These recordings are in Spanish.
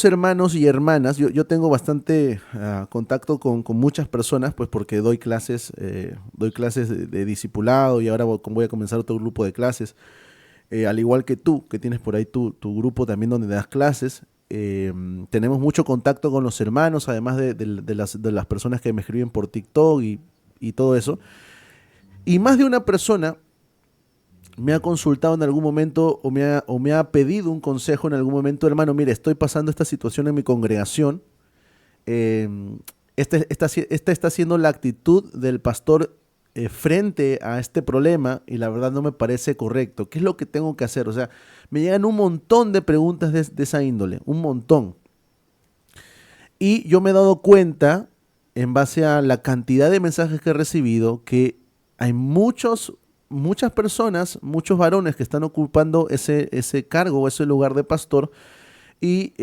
hermanos y hermanas, yo tengo bastante contacto con muchas personas, pues porque doy clases de discipulado y ahora voy a comenzar otro grupo de clases, al igual que tú, que tienes por ahí tu grupo también donde das clases. Tenemos mucho contacto con los hermanos, además de las personas que me escriben por TikTok y todo eso. Y más de una persona me ha consultado en algún momento o me ha pedido un consejo en algún momento, hermano, mire, estoy pasando esta situación en mi congregación. eh, esta está siendo la actitud del pastor frente a este problema y la verdad no me parece correcto. ¿Qué es lo que tengo que hacer? O sea, me llegan un montón de preguntas de esa índole, un montón. Y yo me he dado cuenta, en base a la cantidad de mensajes que he recibido, que hay muchas personas, muchos varones que están ocupando ese cargo o ese lugar de pastor y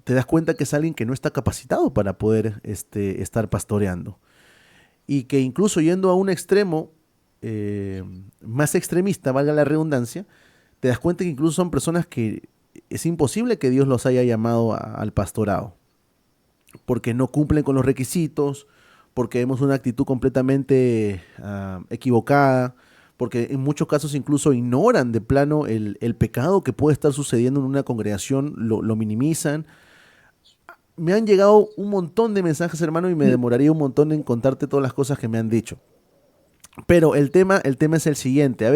te das cuenta que es alguien que no está capacitado para poder estar pastoreando. Y que incluso yendo a un extremo eh, más extremista, valga la redundancia, te das cuenta que incluso son personas que es imposible que Dios los haya llamado al pastorado, porque no cumplen con los requisitos, porque vemos una actitud completamente equivocada, porque en muchos casos incluso ignoran de plano el pecado que puede estar sucediendo en una congregación, lo minimizan. Me han llegado un montón de mensajes, hermano, y me demoraría un montón en contarte todas las cosas que me han dicho. Pero el tema es el siguiente. A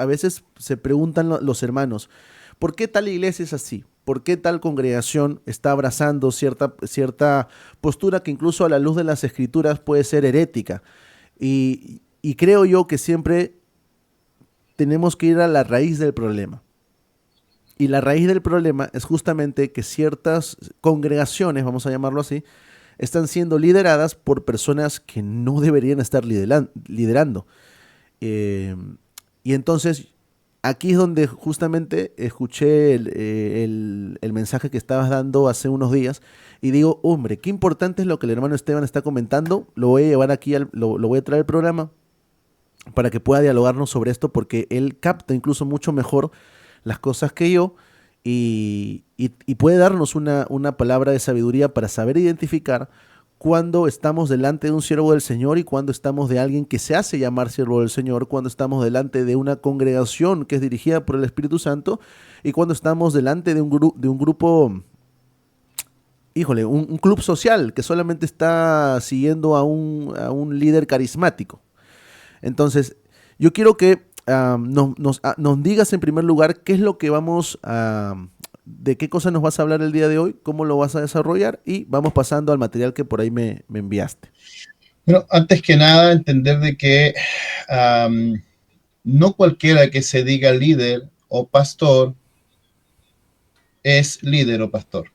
veces se preguntan los hermanos, ¿por qué tal iglesia es así? ¿Por qué tal congregación está abrazando cierta postura que incluso a la luz de las escrituras puede ser herética? Y creo yo que siempre tenemos que ir a la raíz del problema. Y la raíz del problema es justamente que ciertas congregaciones, vamos a llamarlo así, están siendo lideradas por personas que no deberían estar liderando. Eh, y entonces aquí es donde justamente escuché el mensaje que estabas dando hace unos días y digo, hombre, qué importante es lo que el hermano Esteban está comentando. Lo voy a llevar aquí, lo voy a traer al programa para que pueda dialogarnos sobre esto porque él capta incluso mucho mejor las cosas que yo y puede darnos una palabra de sabiduría para saber identificar cuando estamos delante de un siervo del Señor y cuando estamos de alguien que se hace llamar siervo del Señor, cuando estamos delante de una congregación que es dirigida por el Espíritu Santo y cuando estamos delante de un grupo, híjole, un club social que solamente está siguiendo a un líder carismático. Entonces, yo quiero que nos digas en primer lugar qué es lo que de qué cosa nos vas a hablar el día de hoy, cómo lo vas a desarrollar y vamos pasando al material que por ahí me enviaste. Bueno, antes que nada, entender de que um, no cualquiera que se diga líder o pastor es líder o pastor.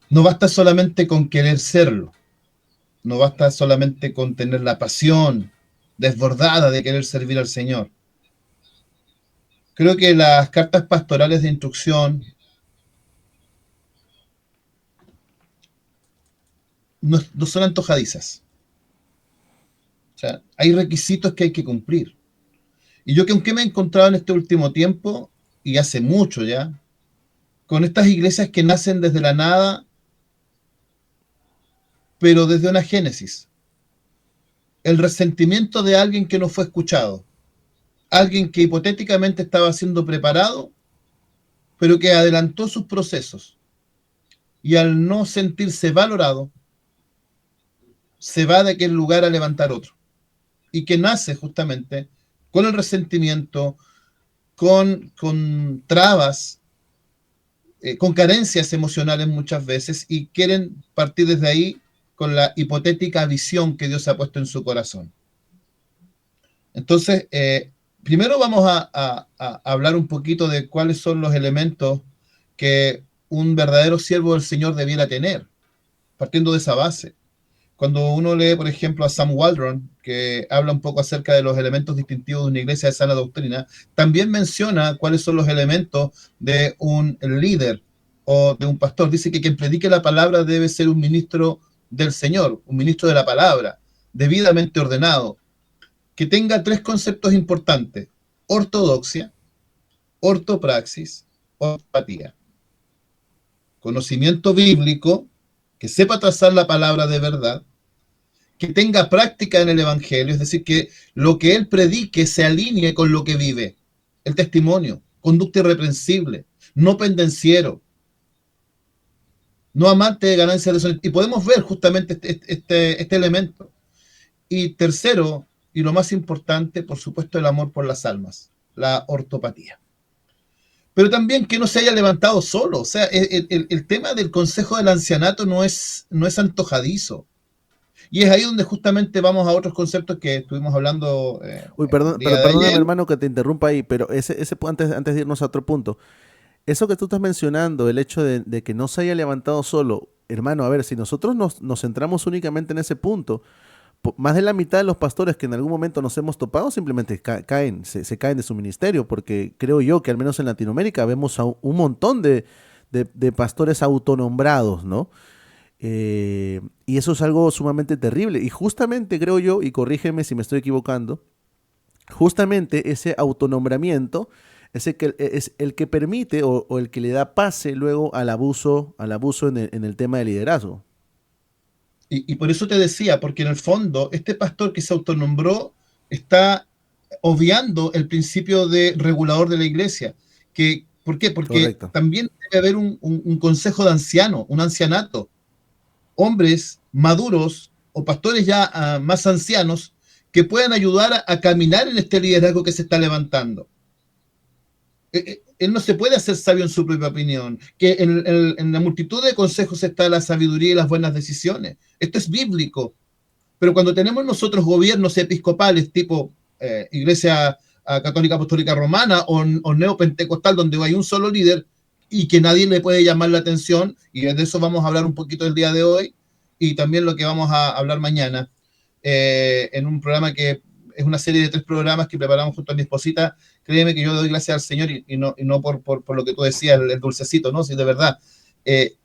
No basta solamente con querer serlo, no basta solamente con tener la pasión desbordada de querer servir al Señor. Creo que las cartas pastorales de instrucción no son antojadizas. O sea, hay requisitos que hay que cumplir. Y yo que aunque me he encontrado en este último tiempo, y hace mucho ya, con estas iglesias que nacen desde la nada, pero desde una génesis. El resentimiento de alguien que no fue escuchado. Alguien que hipotéticamente estaba siendo preparado, pero que adelantó sus procesos. Y al no sentirse valorado, se va de aquel lugar a levantar otro. Y que nace justamente con el resentimiento, con trabas, con carencias emocionales muchas veces, y quieren partir desde ahí con la hipotética visión que Dios ha puesto en su corazón. Entonces, primero vamos a hablar un poquito de cuáles son los elementos que un verdadero siervo del Señor debiera tener, partiendo de esa base. Cuando uno lee, por ejemplo, a Sam Waldron, que habla un poco acerca de los elementos distintivos de una iglesia de sana doctrina, también menciona cuáles son los elementos de un líder o de un pastor. Dice que quien predique la palabra debe ser un ministro del Señor, un ministro de la palabra, debidamente ordenado, que tenga tres conceptos importantes: ortodoxia, ortopraxis, ortopatía. conocimiento bíblico, que sepa trazar la palabra de verdad, que tenga práctica en el Evangelio, es decir, que lo que él predique se alinee con lo que vive. El testimonio, conducta irreprensible, no pendenciero, no amante de ganancias deshonestas. Y podemos ver justamente este elemento. Y tercero, y lo más importante, por supuesto, el amor por las almas, la ortopatía. Pero también que no se haya levantado solo. O sea, el tema del Consejo del Ancianato no es antojadizo. Y es ahí donde justamente vamos a otros conceptos que estuvimos hablando Uy, el perdón, día pero de perdóname, ayer. hermano, que te interrumpa ahí, pero antes de irnos a otro punto, eso que tú estás mencionando, el hecho de que no se haya levantado solo, hermano, a ver, si nosotros nos centramos únicamente en ese punto, más de la mitad de los pastores que en algún momento nos hemos topado simplemente caen, se caen de su ministerio, porque creo yo que al menos en Latinoamérica vemos a un montón de pastores autonombrados, ¿no? Y eso es algo sumamente terrible. Y justamente creo yo, y corrígeme si me estoy equivocando, justamente ese autonombramiento es el que permite o el que le da pase luego al abuso en el tema de liderazgo. Y por eso te decía, porque en el fondo este pastor que se autonombró está obviando el principio de regulador de la iglesia. ¿Por qué? Porque Correcto. también debe haber un consejo de ancianos, un ancianato, hombres maduros o pastores ya más ancianos que puedan ayudar a caminar en este liderazgo que se está levantando. Él no se puede hacer sabio en su propia opinión, que en la multitud de consejos está la sabiduría y las buenas decisiones. Esto es bíblico, pero cuando tenemos nosotros gobiernos episcopales tipo Iglesia Católica Apostólica Romana o neopentecostal, donde hay un solo líder y que nadie le puede llamar la atención, y de eso vamos a hablar un poquito el día de hoy, y también lo que vamos a hablar mañana, en un programa que es una serie de 3 programas que preparamos junto a mi esposita. Créeme que yo doy gracias al Señor y no por lo que tú decías, el dulcecito, ¿no? Si de verdad. Eh,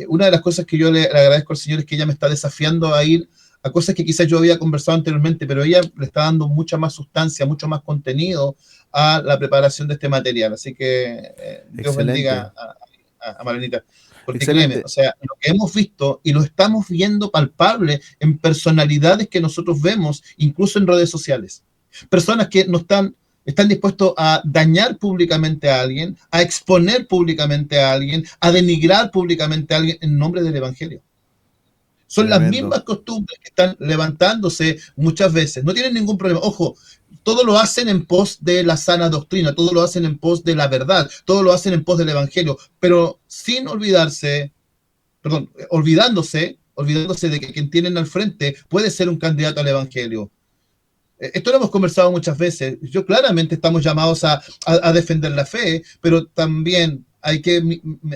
una de las cosas que yo le agradezco al Señor es que ella me está desafiando a ir a cosas que quizás yo había conversado anteriormente, pero ella le está dando mucha más sustancia, mucho más contenido a la preparación de este material. Así que Dios Excelente, bendiga a Marenita. Porque créeme, o excelente. sea, lo que hemos visto y lo estamos viendo palpable en personalidades que nosotros vemos, incluso en redes sociales. Personas que no están dispuestos a dañar públicamente a alguien, a exponer públicamente a alguien, a denigrar públicamente a alguien en nombre del Evangelio. Son las Tremendo. mismas costumbres que están levantándose muchas veces. No tienen ningún problema. Ojo, todo lo hacen en pos de la sana doctrina, todo lo hacen en pos de la verdad, todo lo hacen en pos del Evangelio, pero sin olvidarse, perdón, olvidándose de que quien tienen al frente puede ser un candidato al Evangelio. Esto lo hemos conversado muchas veces. Yo claramente estamos llamados a defender la fe, pero también hay que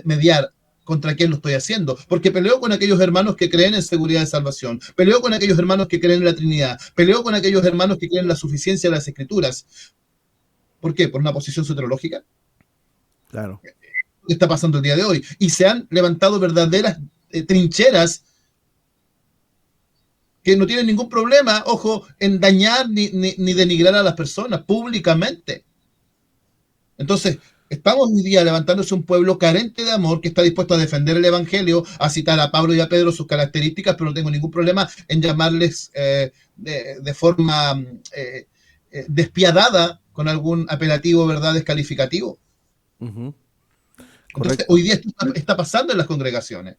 mediar contra quién lo estoy haciendo, porque peleo con aquellos hermanos que creen en seguridad de salvación, peleo con aquellos hermanos que creen en la Trinidad, peleo con aquellos hermanos que creen en la suficiencia de las Escrituras. ¿Por qué? ¿Por una posición soteriológica? Claro. ¿Qué está pasando el día de hoy? Y se han levantado verdaderas trincheras que no tienen ningún problema, ojo, en dañar ni denigrar a las personas públicamente. Entonces, estamos hoy día levantándose un pueblo carente de amor que está dispuesto a defender el Evangelio, a citar a Pablo y a Pedro sus características, pero no tengo ningún problema en llamarles de forma despiadada con algún apelativo, ¿verdad?, descalificativo. Ujú. Entonces, hoy Correcto. día esto está pasando en las congregaciones.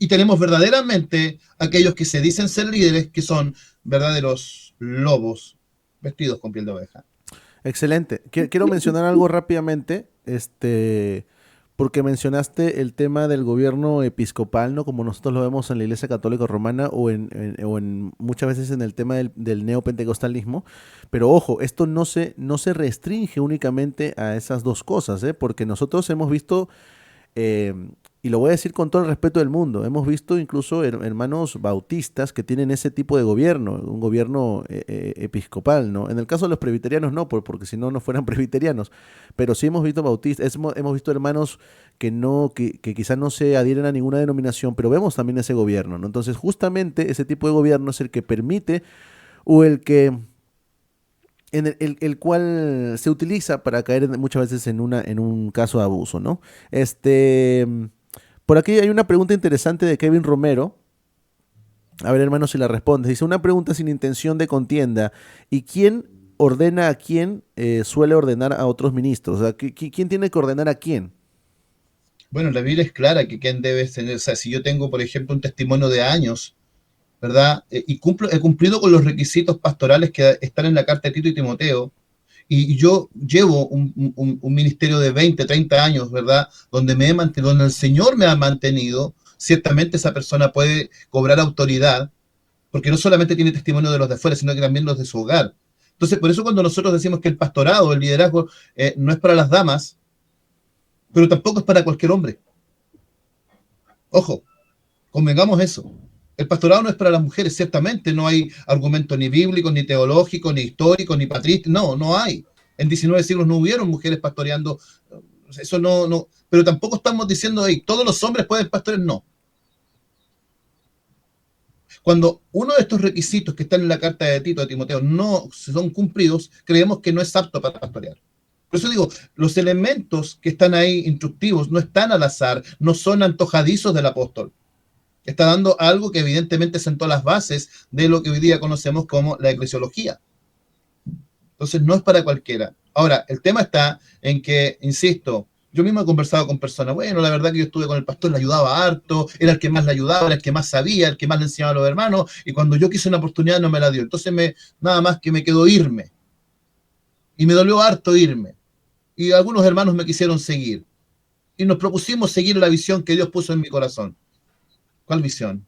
Y tenemos verdaderamente aquellos que se dicen ser líderes, que son verdaderos lobos vestidos con piel de oveja. Excelente. Quiero mencionar algo rápidamente, porque mencionaste el tema del gobierno episcopal, ¿no? Como nosotros lo vemos en la Iglesia Católica Romana o en muchas veces en el tema del neopentecostalismo. Pero ojo, esto no se restringe únicamente a esas dos cosas, ¿eh? Porque nosotros hemos visto eh, y lo voy a decir con todo el respeto del mundo. Hemos visto incluso hermanos bautistas que tienen ese tipo de gobierno, un gobierno episcopal, ¿no? En el caso de los presbiterianos no, porque si no, no fueran presbiterianos. Pero sí hemos visto bautistas, hemos visto hermanos que quizás no se adhieren a ninguna denominación, pero vemos también ese gobierno, ¿no? Entonces, justamente ese tipo de gobierno es el que permite o el que el cual se utiliza para caer muchas veces en un caso de abuso, ¿no? Este, Por aquí hay una pregunta interesante de Kevin Romero. A ver, hermano, si la respondes. Dice, una pregunta sin intención de contienda. ¿Y quién ordena a quién suele ordenar a otros ministros? O sea, ¿quién tiene que ordenar a quién? Bueno, la Biblia es clara que quién debe tener, o sea, si yo tengo, por ejemplo, un testimonio de años, ¿verdad? Y he cumplido con los requisitos pastorales que están en la carta de Tito y Timoteo, y yo llevo un ministerio de 20, 30 años, ¿verdad? Donde me he mantenido, donde el Señor me ha mantenido, ciertamente esa persona puede cobrar autoridad, porque no solamente tiene testimonio de los de afuera, sino que también los de su hogar. Entonces, por eso cuando nosotros decimos que el pastorado, el liderazgo, no es para las damas, pero tampoco es para cualquier hombre. Ojo, convengamos eso. El pastorado no es para las mujeres, ciertamente no hay argumento ni bíblico, ni teológico, ni histórico, ni patrístico, no hay. En 19 siglos no hubieron mujeres pastoreando, eso no, pero tampoco estamos diciendo, hey, todos los hombres pueden pastorear, no. Cuando uno de estos requisitos que están en la carta de Tito, de Timoteo, no son cumplidos, creemos que no es apto para pastorear. Por eso digo, los elementos que están ahí instructivos no están al azar, no son antojadizos del apóstol. Está dando algo que evidentemente sentó las bases de lo que hoy día conocemos como la eclesiología. Entonces no es para cualquiera. Ahora, el tema está en que, insisto, yo mismo he conversado con personas, bueno, la verdad que yo estuve con el pastor, le ayudaba harto, era el que más le ayudaba, era el que más sabía, el que más le enseñaba a los hermanos, y cuando yo quise una oportunidad no me la dio. Entonces nada más que me quedó irme. Y me dolió harto irme. Y algunos hermanos me quisieron seguir. Y nos propusimos seguir la visión que Dios puso en mi corazón. ¿Cuál visión?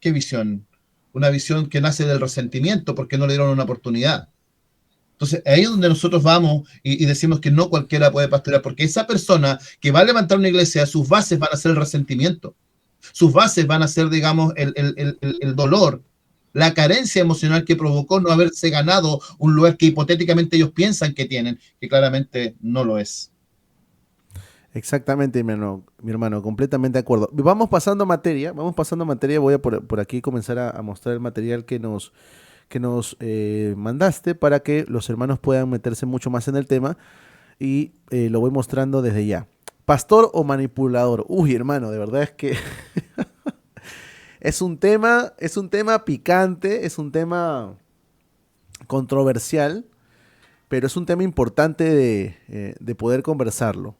¿Qué visión? Una visión que nace del resentimiento porque no le dieron una oportunidad. Entonces, ahí es donde nosotros vamos y decimos que no cualquiera puede pastorear, porque esa persona que va a levantar una iglesia, sus bases van a ser el resentimiento, sus bases van a ser, digamos, el dolor, la carencia emocional que provocó no haberse ganado un lugar que hipotéticamente ellos piensan que tienen, que claramente no lo es. Exactamente, mi hermano, completamente de acuerdo. Vamos pasando materia, voy a por aquí comenzar a mostrar el material que nos mandaste para que los hermanos puedan meterse mucho más en el tema y lo voy mostrando desde ya. ¿Pastor o manipulador? Uy, hermano, de verdad es que es un tema picante, es un tema controversial, pero es un tema importante de poder conversarlo.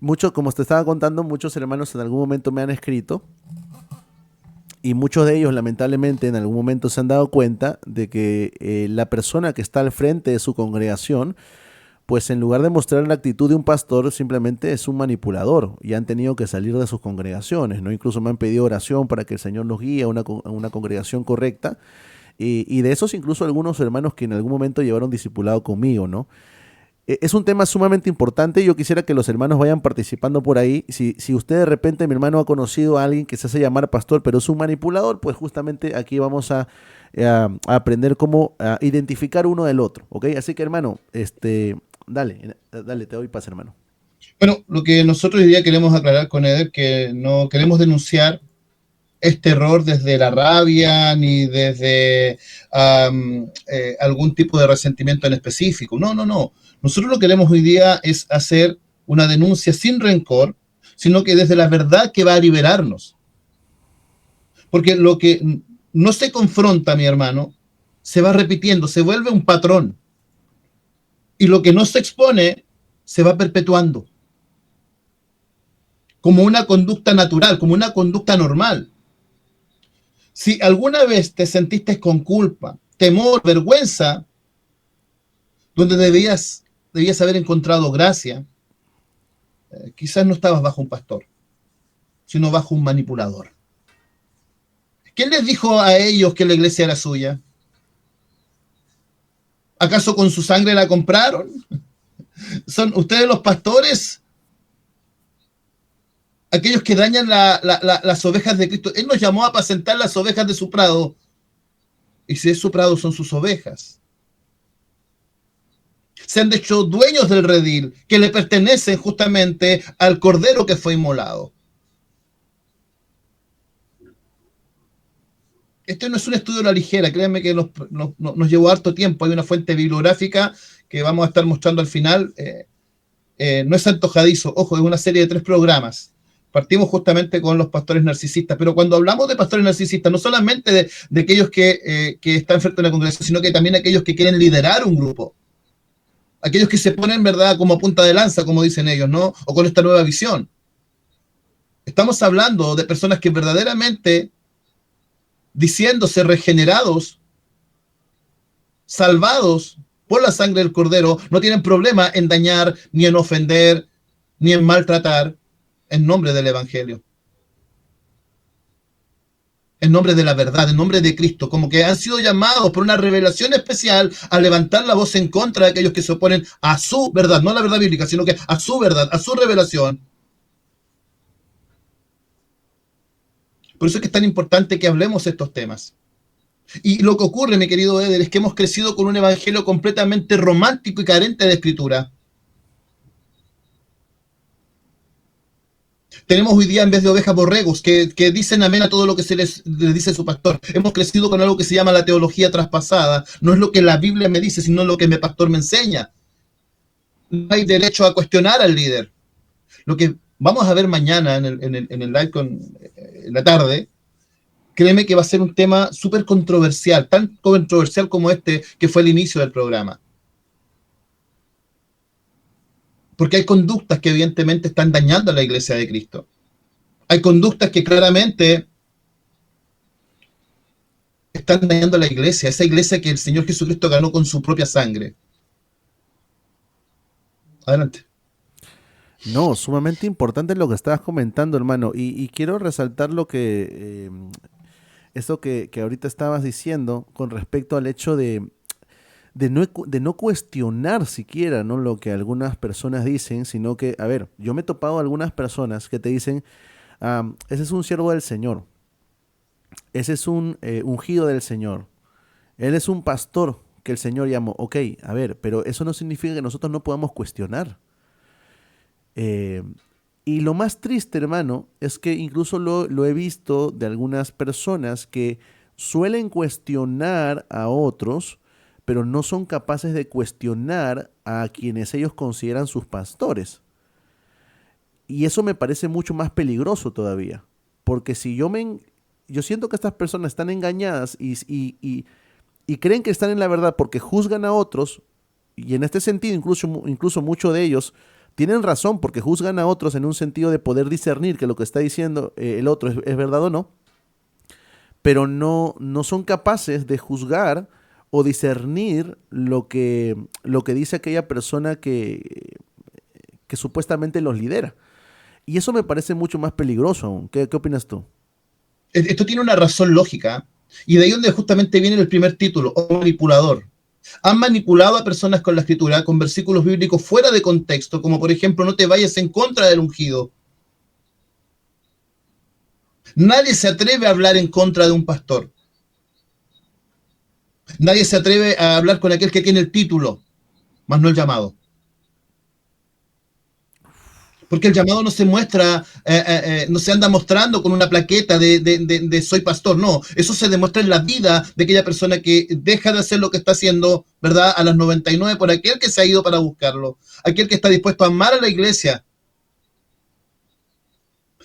Muchos, como te estaba contando, muchos hermanos en algún momento me han escrito y muchos de ellos lamentablemente en algún momento se han dado cuenta de que la persona que está al frente de su congregación, pues en lugar de mostrar la actitud de un pastor, simplemente es un manipulador y han tenido que salir de sus congregaciones, ¿no? Incluso me han pedido oración para que el Señor los guíe a una congregación correcta y de esos incluso algunos hermanos que en algún momento llevaron discipulado conmigo, ¿no? Es un tema sumamente importante y yo quisiera que los hermanos vayan participando por ahí. Si usted de repente, mi hermano, ha conocido a alguien que se hace llamar pastor, pero es un manipulador, pues justamente aquí vamos a aprender cómo a identificar uno del otro, ¿ok? Así que, hermano, dale, te doy paz, hermano. Bueno, lo que nosotros hoy día queremos aclarar con Eder, que no queremos denunciar este error desde la rabia ni desde algún tipo de resentimiento en específico. No. Nosotros lo que queremos hoy día es hacer una denuncia sin rencor, sino que desde la verdad que va a liberarnos. Porque lo que no se confronta, mi hermano, se va repitiendo, se vuelve un patrón. Y lo que no se expone se va perpetuando como una conducta natural, como una conducta normal. Si alguna vez te sentiste con culpa, temor, vergüenza, donde debías haber encontrado gracia, quizás no estabas bajo un pastor, sino bajo un manipulador. ¿Quién les dijo a ellos que la iglesia era suya? ¿Acaso con su sangre la compraron? ¿Son ustedes los pastores? Aquellos que dañan las ovejas de Cristo. Él nos llamó a apacentar las ovejas de su prado. Y si es su prado, son sus ovejas. Se han hecho dueños del redil, que le pertenecen justamente al cordero que fue inmolado. Este no es un estudio a la ligera, créanme que nos llevó harto tiempo. Hay una fuente bibliográfica que vamos a estar mostrando al final. No es antojadizo, ojo, es una serie de 3 programas. Partimos justamente con los pastores narcisistas, pero cuando hablamos de pastores narcisistas, no solamente de aquellos que están frente a una congregación, sino que también aquellos que quieren liderar un grupo, aquellos que se ponen, ¿verdad?, como punta de lanza, como dicen ellos, ¿no? O con esta nueva visión. Estamos hablando de personas que verdaderamente, diciéndose regenerados, salvados por la sangre del Cordero, no tienen problema en dañar, ni en ofender, ni en maltratar, en nombre del Evangelio, en nombre de la verdad, en nombre de Cristo, como que han sido llamados por una revelación especial a levantar la voz en contra de aquellos que se oponen a su verdad, no a la verdad bíblica, sino que a su verdad, a su revelación. Por eso es que es tan importante que hablemos de estos temas. Y lo que ocurre, mi querido Eder, es que hemos crecido con un evangelio completamente romántico y carente de escritura. Tenemos hoy día, en vez de ovejas, borregos que dicen amén a todo lo que se les dice su pastor. Hemos crecido con algo que se llama la teología traspasada. No es lo que la Biblia me dice, sino lo que mi pastor me enseña. No hay derecho a cuestionar al líder. Lo que vamos a ver mañana en el live en la tarde, créeme que va a ser un tema súper controversial, tan controversial como este que fue el inicio del programa. Porque hay conductas que evidentemente están dañando a la iglesia de Cristo. Hay conductas que claramente están dañando a la iglesia, esa iglesia que el Señor Jesucristo ganó con su propia sangre. Adelante. No, sumamente importante lo que estabas comentando, hermano. Y quiero resaltar lo que, eso que ahorita estabas diciendo con respecto al hecho de no cuestionar siquiera, ¿no?, lo que algunas personas dicen, sino que, a ver, yo me he topado a algunas personas que te dicen, ese es un siervo del Señor, ese es un ungido del Señor, él es un pastor que el Señor llamó. Ok, a ver, pero eso no significa que nosotros no podamos cuestionar. Eh, y lo más triste, hermano, es que incluso lo he visto de algunas personas que suelen cuestionar a otros, pero no son capaces de cuestionar a quienes ellos consideran sus pastores. Y eso me parece mucho más peligroso todavía. Porque si yo siento que estas personas están engañadas y creen que están en la verdad porque juzgan a otros, y en este sentido incluso muchos de ellos tienen razón porque juzgan a otros en un sentido de poder discernir que lo que está diciendo el otro es verdad o no, pero no son capaces de juzgar o discernir lo que dice aquella persona que supuestamente los lidera. Y eso me parece mucho más peligroso aún. ¿Qué opinas tú? Esto tiene una razón lógica, y de ahí donde justamente viene el primer título, o manipulador. Han manipulado a personas con la escritura, con versículos bíblicos fuera de contexto, como por ejemplo, no te vayas en contra del ungido. Nadie se atreve a hablar en contra de un pastor. Nadie se atreve a hablar con aquel que tiene el título, más no el llamado. Porque el llamado no se muestra, no se anda mostrando con una plaqueta de soy pastor, no. Eso se demuestra en la vida de aquella persona que deja de hacer lo que está haciendo, ¿verdad?, a las 99 por aquel que se ha ido para buscarlo. Aquel que está dispuesto a amar a la iglesia,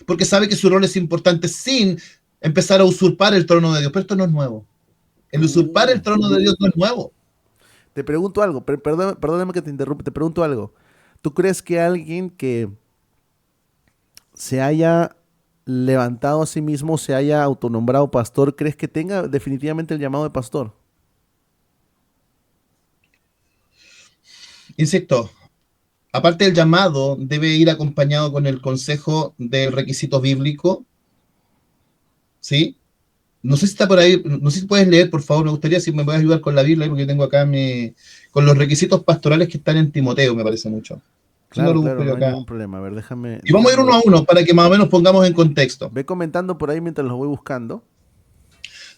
porque sabe que su rol es importante sin empezar a usurpar el trono de Dios. Pero esto no es nuevo. El usurpar el trono de Dios no es nuevo. Te pregunto algo, perdóname que te interrumpa, te pregunto algo. ¿Tú crees que alguien que se haya levantado a sí mismo, se haya autonombrado pastor, crees que tenga definitivamente el llamado de pastor? Insisto, aparte del llamado, debe ir acompañado con el consejo del requisito bíblico, ¿sí? No sé si está por ahí, no sé si puedes leer, por favor, me gustaría si me puedes ayudar con la Biblia, porque yo tengo acá con los requisitos pastorales que están en Timoteo, me parece mucho. Si no Claro, lo claro, busco yo no hay acá. ningún problema. A ver, déjame, Y vamos a ir uno déjame. a uno para que más o menos pongamos en contexto. Ve comentando por ahí mientras los voy buscando.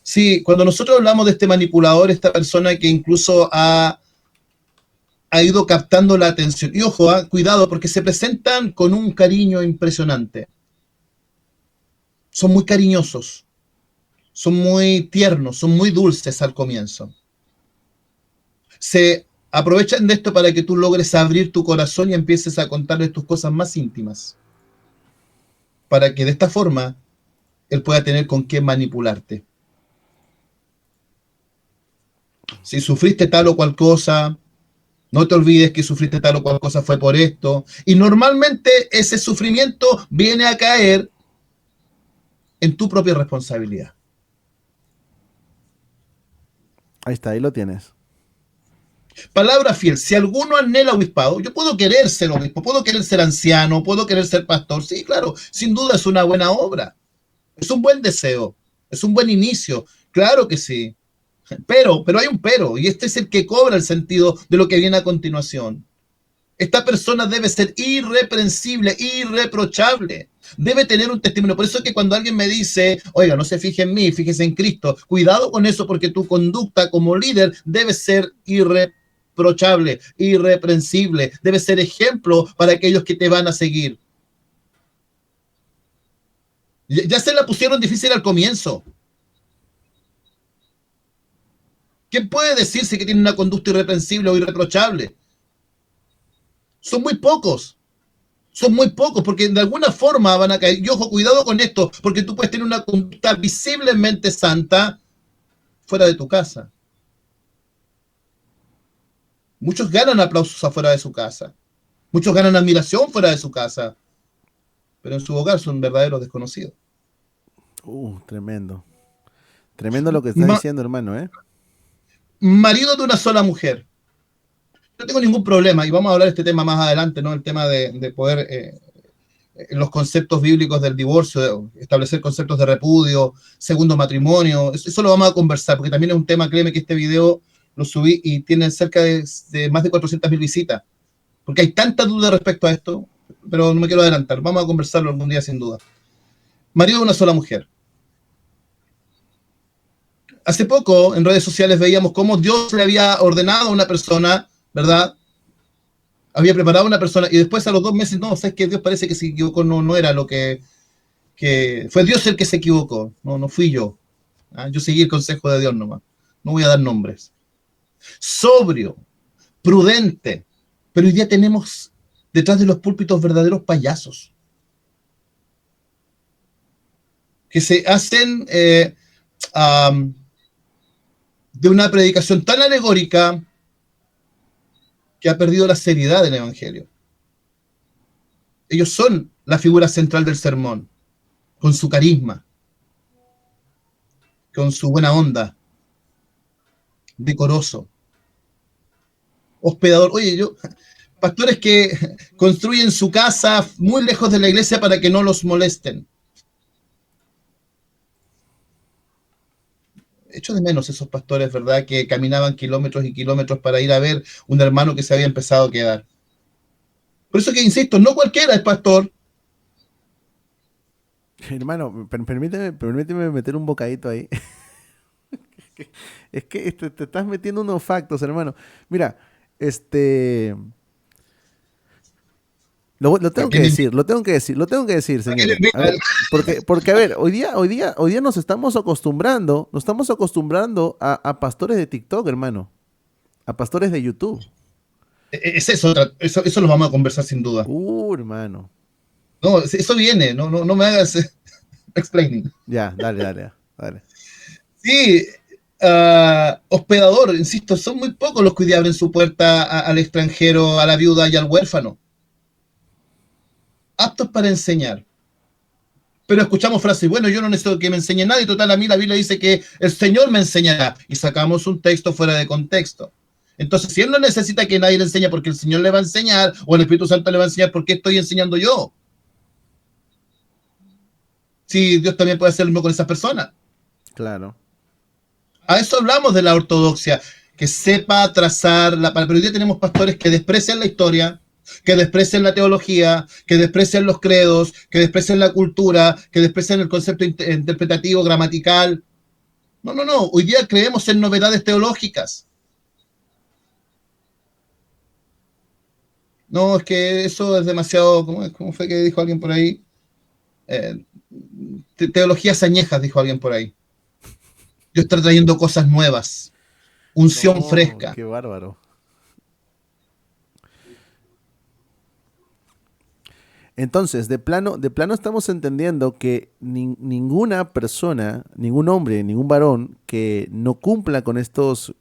Sí, cuando nosotros hablamos de este manipulador, esta persona que incluso ha ido captando la atención. Y ojo, cuidado, porque se presentan con un cariño impresionante. Son muy cariñosos, son muy tiernos, son muy dulces al comienzo. Se aprovechan de esto para que tú logres abrir tu corazón y empieces a contarles tus cosas más íntimas. para que de esta forma él pueda tener con qué manipularte. Si sufriste tal o cual cosa, no te olvides que sufriste tal o cual cosa fue por esto. Y normalmente ese sufrimiento viene a caer en tu propia responsabilidad. Ahí está, ahí lo tienes. Palabra fiel, si alguno anhela obispado, yo puedo querer ser obispo, puedo querer ser anciano, puedo querer ser pastor, sí, claro, sin duda es una buena obra, es un buen deseo, es un buen inicio, claro que sí, pero hay un pero, y este es el que cobra el sentido de lo que viene a continuación. Esta persona debe ser irreprensible, irreprochable. Debe tener un testimonio. Por eso es que cuando alguien me dice, oiga, no se fije en mí, fíjese en Cristo, cuidado con eso porque tu conducta como líder debe ser irreprochable, irreprensible. Debe ser ejemplo para aquellos que te van a seguir. Ya se la pusieron difícil al comienzo. ¿Quién puede decirse que tiene una conducta irreprensible o irreprochable? Son muy pocos. Son muy pocos, porque de alguna forma van a caer. Y ojo, cuidado con esto, porque tú puedes tener una conducta visiblemente santa fuera de tu casa. Muchos ganan aplausos afuera de su casa. Muchos ganan admiración fuera de su casa. Pero en su hogar son verdaderos desconocidos. Tremendo. Tremendo lo que estás Ma diciendo, hermano, ¿eh? marido de una sola mujer. No tengo ningún problema, y vamos a hablar de este tema más adelante, ¿no? El tema de poder los conceptos bíblicos del divorcio, establecer conceptos de repudio, segundo matrimonio, eso lo vamos a conversar, porque también es un tema, créeme que este video lo subí y tiene cerca de más de 400.000 visitas, porque hay tanta duda respecto a esto, pero no me quiero adelantar, vamos a conversarlo algún día sin duda. Marido de una sola mujer. Hace poco en redes sociales veíamos cómo Dios le había ordenado a una persona, ¿verdad? Había preparado a una persona y después a los 2 meses, no, sabes que Dios parece que se equivocó, no era lo que fue Dios el que se equivocó, no fui yo. Yo seguí el consejo de Dios nomás. No voy a dar nombres. Sobrio, prudente, pero hoy día tenemos detrás de los púlpitos verdaderos payasos que se hacen de una predicación tan alegórica que ha perdido la seriedad del Evangelio. Ellos son la figura central del sermón, con su carisma, con su buena onda, decoroso, hospedador. Oye, pastores que construyen su casa muy lejos de la iglesia para que no los molesten. Echo de menos esos pastores, ¿verdad? Que caminaban kilómetros y kilómetros para ir a ver un hermano que se había empezado a quedar. Por eso que insisto, no cualquiera es pastor. Hermano, permíteme meter un bocadito ahí. Es que te estás metiendo unos factos, hermano. Mira, este... Lo tengo que decir, lo tengo que decir, señores. A ver, porque a ver, hoy día nos estamos acostumbrando a pastores de TikTok, hermano, a pastores de YouTube. Es eso lo vamos a conversar sin duda. Hermano. No, eso viene, no me hagas explaining. Ya, dale. Sí, hospedador, insisto, son muy pocos los que hoy día abren su puerta al extranjero, a la viuda y al huérfano. Aptos para enseñar. Pero escuchamos frases, bueno, yo no necesito que me enseñe nadie, total, a mí la Biblia dice que el Señor me enseñará, y sacamos un texto fuera de contexto. Entonces, si él no necesita que nadie le enseñe porque el Señor le va a enseñar, o el Espíritu Santo le va a enseñar, ¿por qué estoy enseñando yo? Si Dios también puede hacer lo mismo con esas personas. Claro. A eso hablamos de la ortodoxia, que sepa trazar la palabra. Pero hoy día tenemos pastores que desprecian la historia, que desprecian la teología, que desprecian los credos, que desprecian la cultura, que desprecian el concepto interpretativo, gramatical. No. Hoy día creemos en novedades teológicas. No, es que eso es demasiado, ¿cómo fue que dijo alguien por ahí? Teologías añejas, dijo alguien por ahí. Dios está trayendo cosas nuevas, unción No, fresca. qué bárbaro. Entonces, de plano estamos entendiendo que ninguna persona, ningún hombre, ningún varón que no cumpla con estos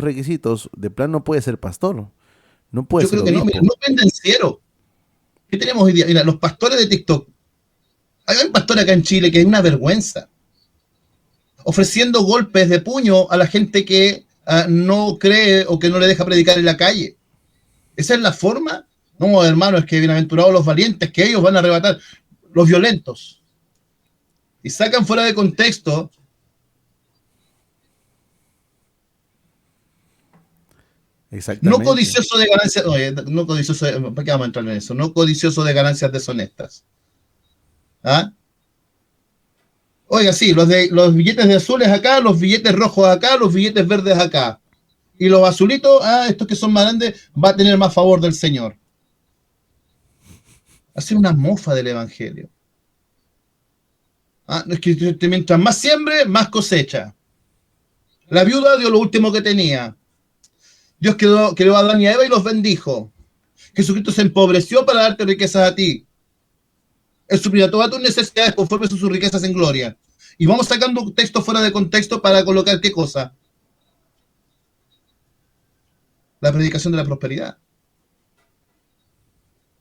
requisitos, de plano no puede ser pastor, no puede Yo ser creo que no, mira, obispo. no pendenciero. ¿Qué tenemos hoy día? Mira, los pastores de TikTok. Hay un pastor acá en Chile que es una vergüenza, ofreciendo golpes de puño a la gente que no cree o que no le deja predicar en la calle. ¿Esa es la forma? No, hermano, es que bienaventurados los valientes, que ellos van a arrebatar los violentos. Y sacan fuera de contexto. No Exactamente. codicioso de ganancias, oye, no codicioso, ¿para qué vamos a entrar en eso? No codicioso de ganancias deshonestas. ¿Ah? Oiga, sí, los billetes de azules acá, los billetes rojos acá, los billetes verdes acá. Y los azulitos, estos que son más grandes, va a tener más favor del Señor. Hacer una mofa del Evangelio. Es que mientras más siembre, más cosecha. La viuda dio lo último que tenía. Dios creó a Adán y a Eva y los bendijo. Jesucristo se empobreció para darte riquezas a ti. Él suplirá todas tus necesidades conforme a sus riquezas en gloria. Y vamos sacando un texto fuera de contexto para colocar qué cosa. La predicación de la prosperidad.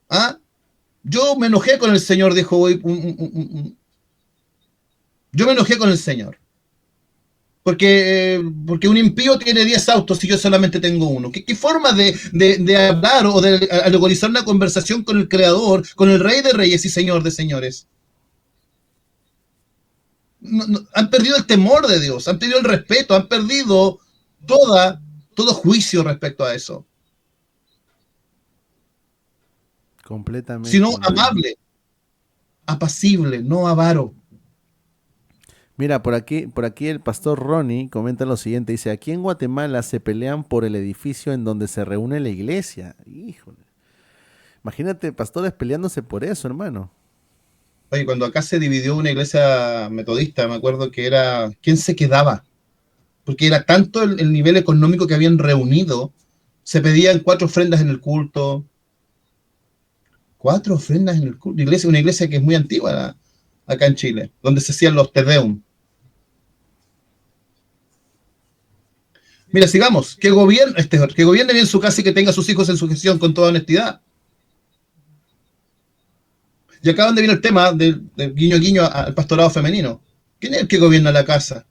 ¿Ah? Yo me enojé con el Señor, dijo hoy. Yo me enojé con el Señor. Porque un impío tiene 10 autos y yo solamente tengo uno. ¿Qué forma de hablar o de alegorizar una conversación con el Creador, con el Rey de Reyes y Señor de Señores? Han perdido el temor de Dios, han perdido el respeto, han perdido todo juicio respecto a eso. Sino Completamente, hermano. amable, apacible, no avaro. Mira, por aquí el pastor Ronnie comenta lo siguiente, dice, aquí en Guatemala se pelean por el edificio en donde se reúne la iglesia. Híjole. Imagínate pastores peleándose por eso, hermano. Oye, cuando acá se dividió una iglesia metodista, me acuerdo que era quién se quedaba, porque era tanto el nivel económico que habían reunido, se pedían 4 ofrendas en el culto, 4 ofrendas en el culto, una iglesia que es muy antigua acá en Chile, donde se hacían los Te Deum. Mira, sigamos, que gobierne bien su casa y que tenga a sus hijos en su gestión con toda honestidad. Y acá donde viene el tema del guiño guiño al pastorado femenino. ¿Quién es el que gobierna la casa?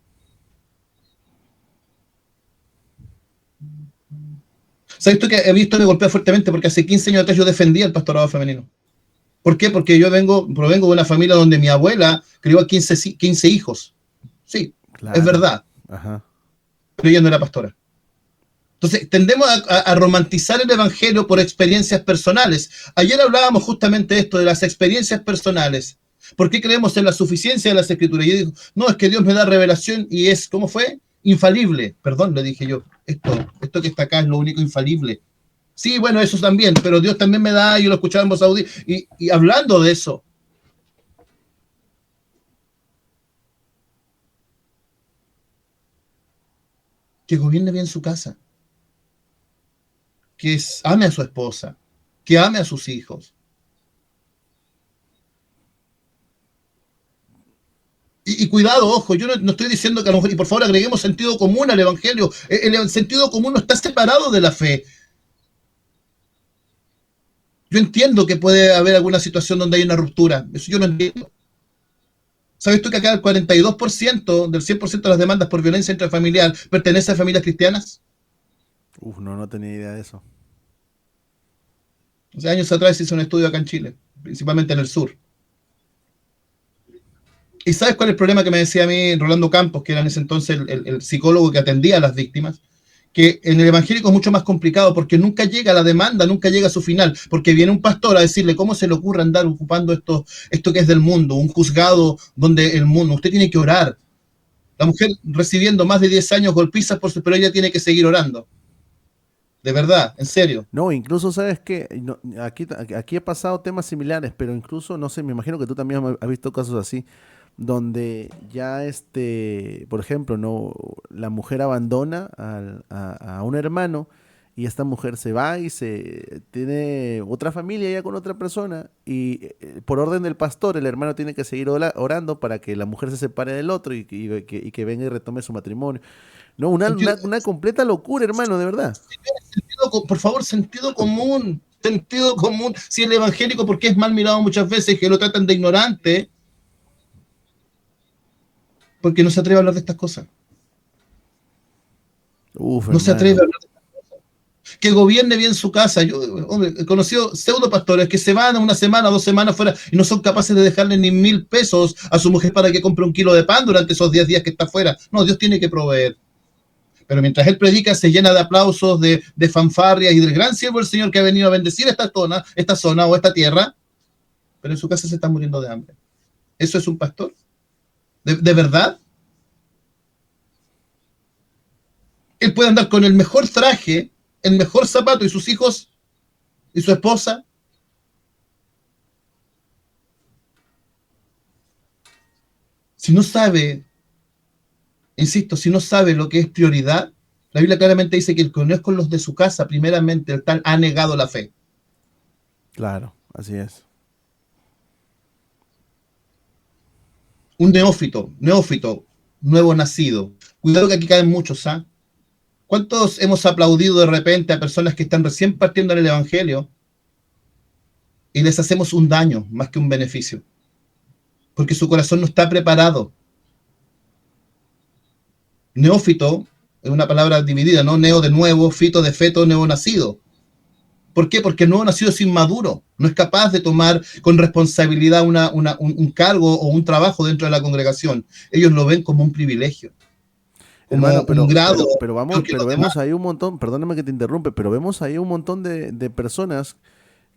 ¿Sabes tú que he visto me golpea fuertemente porque hace 15 años atrás yo defendía el pastorado femenino? ¿Por qué? Porque yo provengo de una familia donde mi abuela crió a 15 hijos. Sí, es Claro. verdad, Ajá. pero ella no era pastora. Entonces, tendemos a romantizar el Evangelio por experiencias personales. Ayer hablábamos justamente de esto, de las experiencias personales. ¿Por qué creemos en la suficiencia de las Escrituras? Y yo digo, no, es que Dios me da revelación y es, ¿cómo fue? Infalible. Perdón, le dije yo, esto que está acá es lo único infalible. Sí, bueno, eso también, pero Dios también me da, yo lo escuchaba en voz audível, y hablando de eso, que gobierne bien su casa, que ame a su esposa, que ame a sus hijos. Y cuidado, ojo, yo no estoy diciendo que a lo mejor, y por favor agreguemos sentido común al Evangelio, el sentido común no está separado de la fe. Yo entiendo que puede haber alguna situación donde hay una ruptura, eso yo lo entiendo. ¿Sabes tú que acá el 42% del 100% de las demandas por violencia intrafamiliar pertenece a familias cristianas? Uf, no, no tenía idea de eso. Hace años atrás se hizo un estudio acá en Chile, principalmente en el sur. ¿Y sabes cuál es el problema que me decía a mí Rolando Campos, que era en ese entonces el psicólogo que atendía a las víctimas? Que en el evangélico es mucho más complicado porque nunca llega la demanda, nunca llega a su final, porque viene un pastor a decirle cómo se le ocurre andar ocupando esto que es del mundo, un juzgado donde el mundo, usted tiene que orar. La mujer recibiendo más de 10 años golpizas, pero ella tiene que seguir orando. De verdad, en serio. No, incluso sabes que aquí he pasado temas similares, pero incluso, no sé, me imagino que tú también has visto casos así, donde ya por ejemplo, no, la mujer abandona a un hermano y esta mujer se va y se tiene otra familia ya con otra persona y por orden del pastor el hermano tiene que seguir orando para que la mujer se separe del otro y que venga y retome su matrimonio. No, Sentido, una completa locura, hermano, de verdad. por favor, sentido común. Sentido común. Si el evangélico, porque es mal mirado muchas veces, que lo tratan de ignorante, porque no se atreve a hablar de estas cosas. Uf, No se atreve a hermano. hablar de que gobierne bien su casa. Yo, hombre, he conocido pseudo pastores que se van a una semana, 2 semanas fuera y no son capaces de dejarle ni 1.000 pesos a su mujer para que compre un kilo de pan durante esos 10 días que está fuera. No, Dios tiene que proveer. Pero mientras él predica, se llena de aplausos, de fanfarrias y del gran siervo del Señor que ha venido a bendecir esta zona o esta tierra, pero en su casa se está muriendo de hambre. ¿Eso es un pastor? ¿De verdad? Él puede andar con el mejor traje, el mejor zapato y sus hijos y su esposa. Si no sabe, insisto, si no sabe lo que es prioridad, la Biblia claramente dice que el que no es con los de su casa, primeramente el tal ha negado la fe. Claro, así es. Un neófito, nuevo nacido. Cuidado que aquí caen muchos, ¿ah? ¿Cuántos hemos aplaudido de repente a personas que están recién partiendo en el Evangelio y les hacemos un daño más que un beneficio? Porque su corazón no está preparado. Neófito es una palabra dividida, ¿no? Neo de nuevo, fito de feto, nuevo nacido. ¿Por qué? Porque el nuevo nacido es inmaduro, no es capaz de tomar con responsabilidad un cargo o un trabajo dentro de la congregación. Ellos lo ven como un privilegio, como Hermano, un grado pero peor vamos, que pero los demás. vemos ahí un montón, perdóname que te interrumpe, pero vemos ahí un montón de personas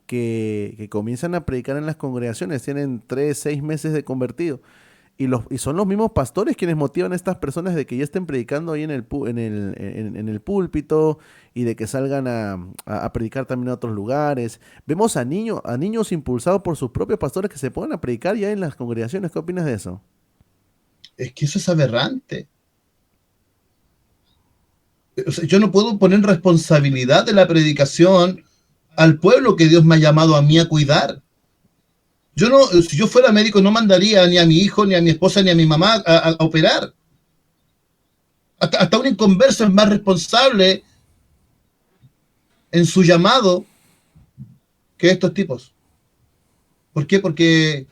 que comienzan a predicar en las congregaciones, tienen 3, 6 meses de convertido. Y son los mismos pastores quienes motivan a estas personas de que ya estén predicando ahí en el púlpito y de que salgan a predicar también a otros lugares. Vemos a niños impulsados por sus propios pastores que se ponen a predicar ya en las congregaciones. ¿Qué opinas de eso? Es que eso es aberrante. O sea, yo no puedo poner responsabilidad de la predicación al pueblo que Dios me ha llamado a mí a cuidar. Yo no, si yo fuera médico, no mandaría ni a mi hijo, ni a mi esposa, ni a mi mamá a operar. Hasta un inconverso es más responsable en su llamado que estos tipos. ¿Por qué? Porque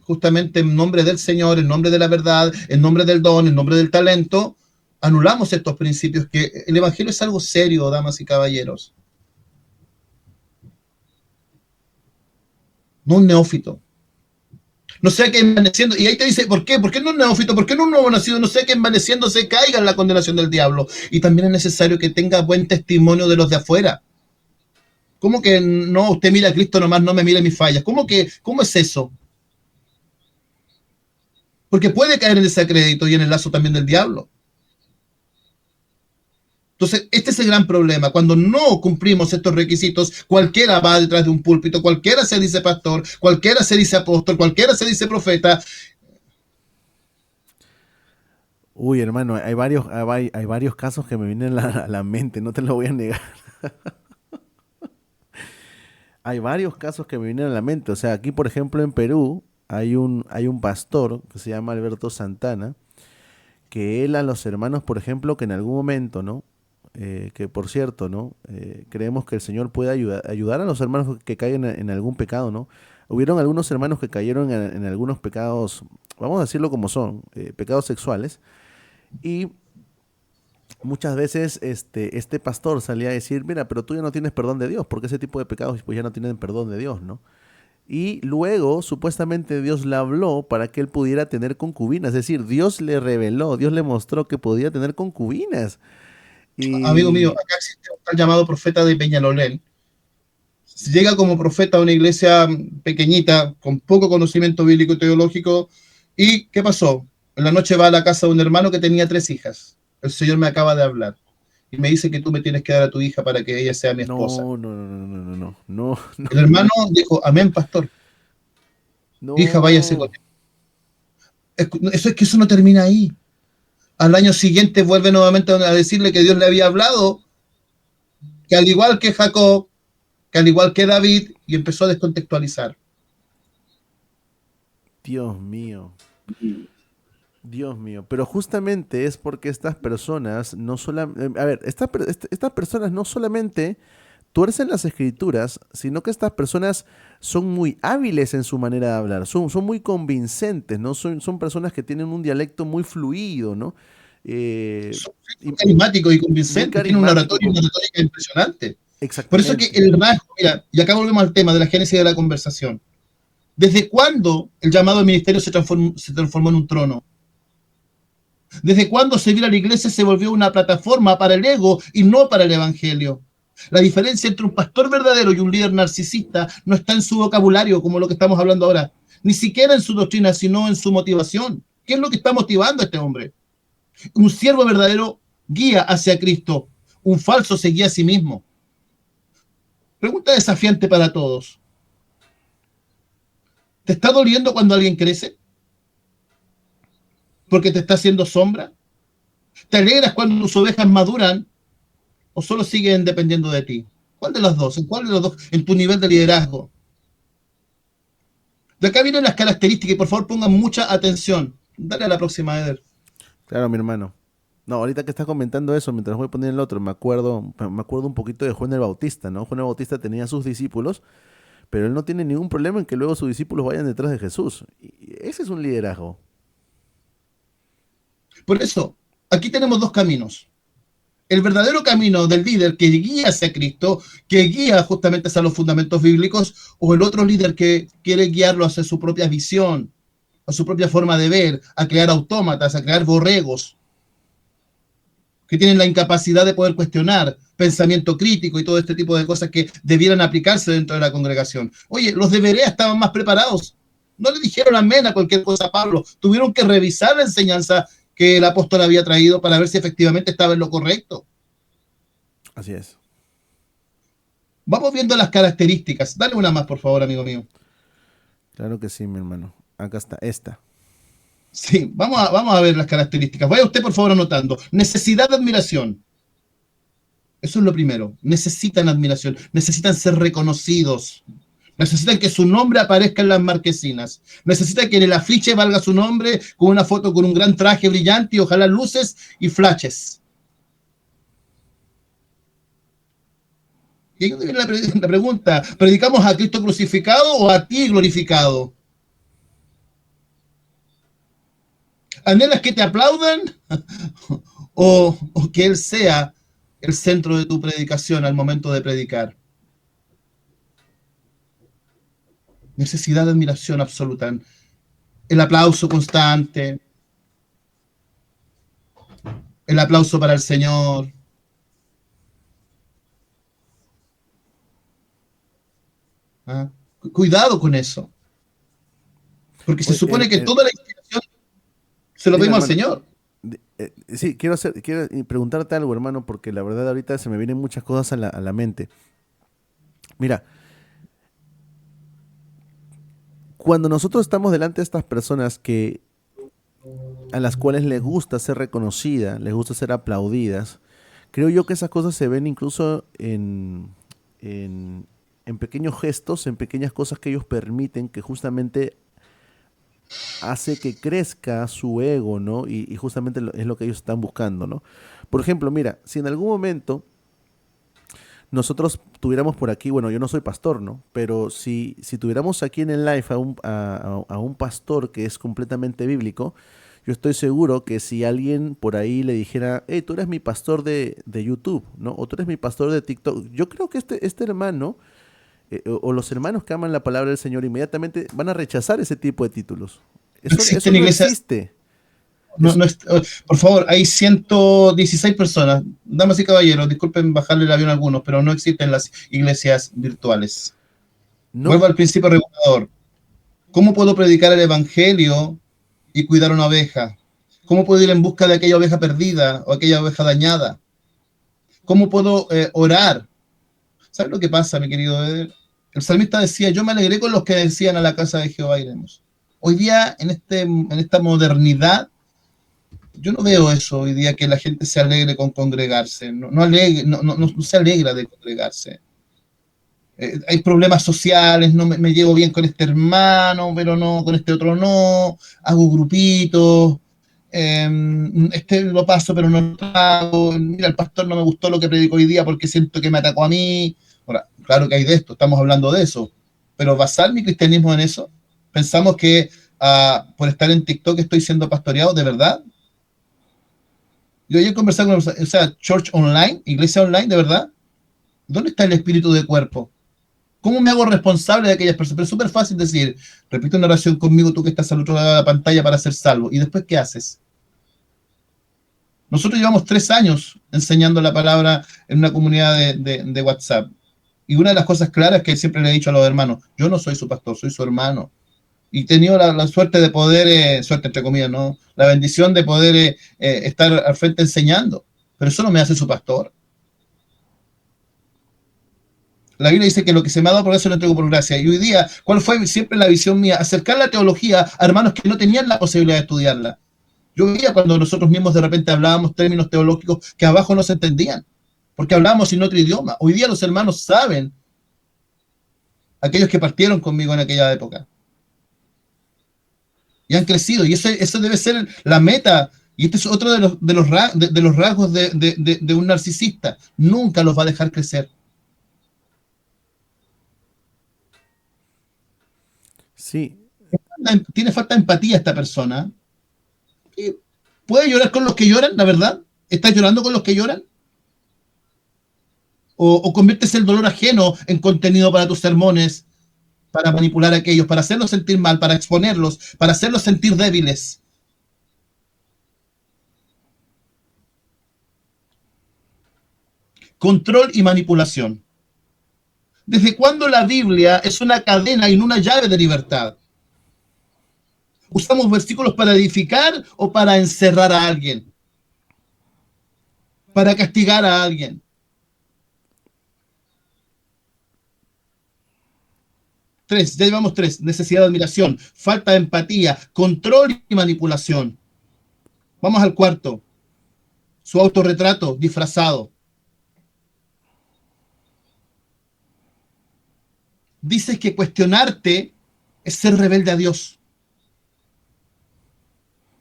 justamente en nombre del Señor, en nombre de la verdad, en nombre del don, en nombre del talento, anulamos estos principios, que el Evangelio es algo serio, damas y caballeros, no un neófito. No sea que envaneciendo, y ahí te dice, ¿por qué? ¿Por qué no un neófito? ¿Por qué no un nuevo nacido? No sea que envaneciéndose caiga en la condenación del diablo. Y también es necesario que tenga buen testimonio de los de afuera. ¿Cómo que no, usted mira a Cristo nomás, no me mire mis fallas? ¿Cómo es eso? Porque puede caer en desacrédito y en el lazo también del diablo. Entonces, este es el gran problema. Cuando no cumplimos estos requisitos, cualquiera va detrás de un púlpito, cualquiera se dice pastor, cualquiera se dice apóstol, cualquiera se dice profeta. Uy, hermano, hay varios casos que me vienen a la mente, no te lo voy a negar. Hay varios casos que me vienen a la mente. O sea, aquí, por ejemplo, en Perú, hay un pastor que se llama Alberto Santana, que él a los hermanos, por ejemplo, que en algún momento, ¿no? Que por cierto, ¿no? Creemos que el Señor puede ayudar a los hermanos que caigan en algún pecado, ¿no? Hubieron algunos hermanos que cayeron en algunos pecados, vamos a decirlo como son, pecados sexuales, y muchas veces este pastor salía a decir, mira, pero tú ya no tienes perdón de Dios, porque ese tipo de pecados pues ya no tienen perdón de Dios, ¿no? Y luego, supuestamente, Dios le habló para que él pudiera tener concubinas. Es decir, Dios le reveló, Dios le mostró que podía tener concubinas. Amigo mío, Y acá existe un tal llamado profeta de Peñalolén. Llega como profeta a una iglesia pequeñita, con poco conocimiento bíblico y teológico. ¿Y qué pasó? En la noche va a la casa de un hermano que tenía 3 hijas. El Señor me acaba de hablar y me dice que tú me tienes que dar a tu hija para que ella sea mi esposa. no, no, no, no, no, no, no, no, El hermano dijo, amén, pastor. Hija, váyase con no. él. Eso es que eso no termina ahí. Al año siguiente vuelve nuevamente a decirle que Dios le había hablado que al igual que Jacob, que al igual que David, y empezó a descontextualizar. Dios mío. Dios mío, pero justamente es porque estas personas no solamente, a ver, estas personas no solamente tuercen las escrituras, sino que estas personas son muy hábiles en su manera de hablar, son muy convincentes, ¿no? Son personas que tienen un dialecto muy fluido, ¿no? Eh, Son y carismáticos y muy convincentes, tienen una carismático, oratoria y una retórica impresionante. Por eso que exactamente. el rasgo, mira, y acá volvemos al tema de la génesis de la conversación. ¿Desde cuándo el llamado ministerio se transformó en un trono? ¿Desde cuándo servir a la iglesia se volvió una plataforma para el ego y no para el evangelio? La diferencia entre un pastor verdadero y un líder narcisista no está en su vocabulario, como lo que estamos hablando ahora, ni siquiera en su doctrina, sino en su motivación. ¿Qué es lo que está motivando a este hombre? Un siervo verdadero guía hacia Cristo, un falso se guía a sí mismo. Pregunta desafiante para todos. ¿Te está doliendo cuando alguien crece? ¿Porque te está haciendo sombra? ¿Te alegras cuando tus ovejas maduran o solo siguen dependiendo de ti? ¿Cuál de las dos? ¿En cuál de los dos? En tu nivel de liderazgo. De acá vienen las características y por favor pongan mucha atención. Dale a la próxima, Eder. Claro, mi hermano. No, ahorita que estás comentando eso, mientras voy a poner el otro, me acuerdo un poquito de Juan el Bautista, ¿no? Juan el Bautista tenía sus discípulos, pero él no tiene ningún problema en que luego sus discípulos vayan detrás de Jesús. Y ese es un liderazgo. Por eso, aquí tenemos dos caminos. El verdadero camino del líder que guía hacia Cristo, que guía justamente hacia los fundamentos bíblicos, o el otro líder que quiere guiarlo hacia su propia visión, a su propia forma de ver, a crear autómatas, a crear borregos, que tienen la incapacidad de poder cuestionar, pensamiento crítico y todo este tipo de cosas que debieran aplicarse dentro de la congregación. Oye, los de Berea estaban más preparados. No le dijeron amén a cualquier cosa a Pablo. Tuvieron que revisar la enseñanza que el apóstol había traído para ver si efectivamente estaba en lo correcto. Así es. Vamos viendo las características. Dale una más, por favor, amigo mío. Claro que sí, mi hermano. Acá está, esta. Sí, vamos a ver las características. Vaya usted, por favor, anotando. Necesidad de admiración. Eso es lo primero. Necesitan admiración. Necesitan ser reconocidos. Necesitan que su nombre aparezca en las marquesinas. Necesitan que en el afiche valga su nombre con una foto con un gran traje brillante y ojalá luces y flashes. Y ahí viene la pregunta. ¿Predicamos a Cristo crucificado o a ti glorificado? ¿Anhelas que te aplaudan o que Él sea el centro de tu predicación al momento de predicar? Necesidad de admiración absoluta. El aplauso constante, el aplauso para el Señor. ¿Ah? Cuidado con eso, porque se Oye, supone que toda la inspiración se lo dime, pedimos al hermano. Señor. Sí, quiero preguntarte algo, hermano, porque la verdad ahorita se me vienen muchas cosas a la mente. Mira, cuando nosotros estamos delante de estas personas a las cuales les gusta ser reconocidas, les gusta ser aplaudidas, creo yo que esas cosas se ven incluso en pequeños gestos, en pequeñas cosas que ellos permiten, que justamente hace que crezca su ego, ¿no? Y justamente es lo que ellos están buscando, ¿no? Por ejemplo, mira, si en algún momento nosotros tuviéramos por aquí, bueno, yo no soy pastor, ¿no? Pero si tuviéramos aquí en el live a un pastor que es completamente bíblico, yo estoy seguro que si alguien por ahí le dijera, hey, tú eres mi pastor de YouTube, ¿no? O tú eres mi pastor de TikTok, yo creo que este hermano, o los hermanos que aman la palabra del Señor, inmediatamente van a rechazar ese tipo de títulos. No Eso existen no iglesias. existe. No, Es, no por favor, hay 116 personas. Damas y caballeros, disculpen bajarle el avión a algunos, pero no existen las iglesias virtuales. no, Vuelvo al principio regulador. ¿Cómo puedo predicar el evangelio y cuidar una oveja? ¿Cómo puedo ir en busca de aquella oveja perdida o aquella oveja dañada? ¿Cómo puedo orar? ¿Sabes lo que pasa, mi querido Eder? El salmista decía, yo me alegré con los que decían a la casa de Jehová iremos. Hoy día, en esta modernidad, Yo no veo eso hoy día, que la gente se alegre con congregarse, no se alegra de congregarse. Hay problemas sociales, no me llevo bien con este hermano, pero no, con este otro no, hago grupitos, este lo paso, pero no lo hago, mira, el pastor no me gustó lo que predicó hoy día porque siento que me atacó a mí. Ahora, claro que hay de esto, estamos hablando de eso, pero basar mi cristianismo en eso, pensamos que por estar en TikTok estoy siendo pastoreado, ¿de verdad? Yo ayer conversé con, o sea, church online, iglesia online, ¿de verdad? ¿Dónde está el espíritu de cuerpo? ¿Cómo me hago responsable de aquellas personas? Pero es súper fácil decir, repite una oración conmigo, tú que estás al otro lado de la pantalla, para ser salvo. ¿Y después qué haces? Nosotros llevamos 3 años enseñando la palabra en una comunidad de WhatsApp. Y una de las cosas claras que siempre le he dicho a los hermanos, yo no soy su pastor, soy su hermano. Y he tenido la suerte de poder, suerte entre comillas, ¿no? La bendición de poder estar al frente enseñando. Pero eso no me hace su pastor. La Biblia dice que lo que se me ha dado por eso lo entrego por gracia. Y hoy día, ¿cuál fue siempre la visión mía? Acercar la teología a hermanos que no tenían la posibilidad de estudiarla. Yo veía cuando nosotros mismos de repente hablábamos términos teológicos que abajo no se entendían, porque hablábamos en otro idioma. Hoy día los hermanos saben, aquellos que partieron conmigo en aquella época, y han crecido. Y eso debe ser la meta. Y este es otro de los rasgos de un narcisista. Nunca los va a dejar crecer. Sí, Tiene falta de empatía esta persona. ¿Puede llorar con los que lloran, la verdad? ¿Estás llorando con los que lloran? ¿O conviertes el dolor ajeno en contenido para tus sermones, para manipular a aquellos, para hacerlos sentir mal, para exponerlos, para hacerlos sentir débiles? Control y manipulación. ¿Desde cuándo la Biblia es una cadena y no una llave de libertad? ¿Usamos versículos para edificar o para encerrar a alguien? ¿Para castigar a alguien? Ya llevamos 3. Necesidad de admiración, falta de empatía, control y manipulación. Vamos al 4. Su autorretrato disfrazado. Dices que cuestionarte es ser rebelde a Dios.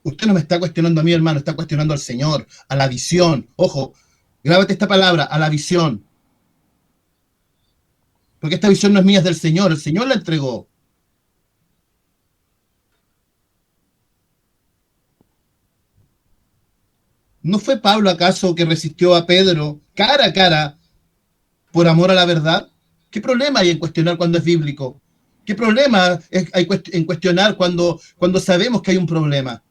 Usted no me está cuestionando a mí, hermano, está cuestionando al Señor, a la visión. Ojo, grábate esta palabra, a la visión. Porque esta visión no es mía, es del Señor. El Señor la entregó. ¿No fue Pablo acaso que resistió a Pedro cara a cara por amor a la verdad? ¿Qué problema hay en cuestionar cuando es bíblico? ¿Qué problema hay en cuestionar cuando sabemos que hay un problema?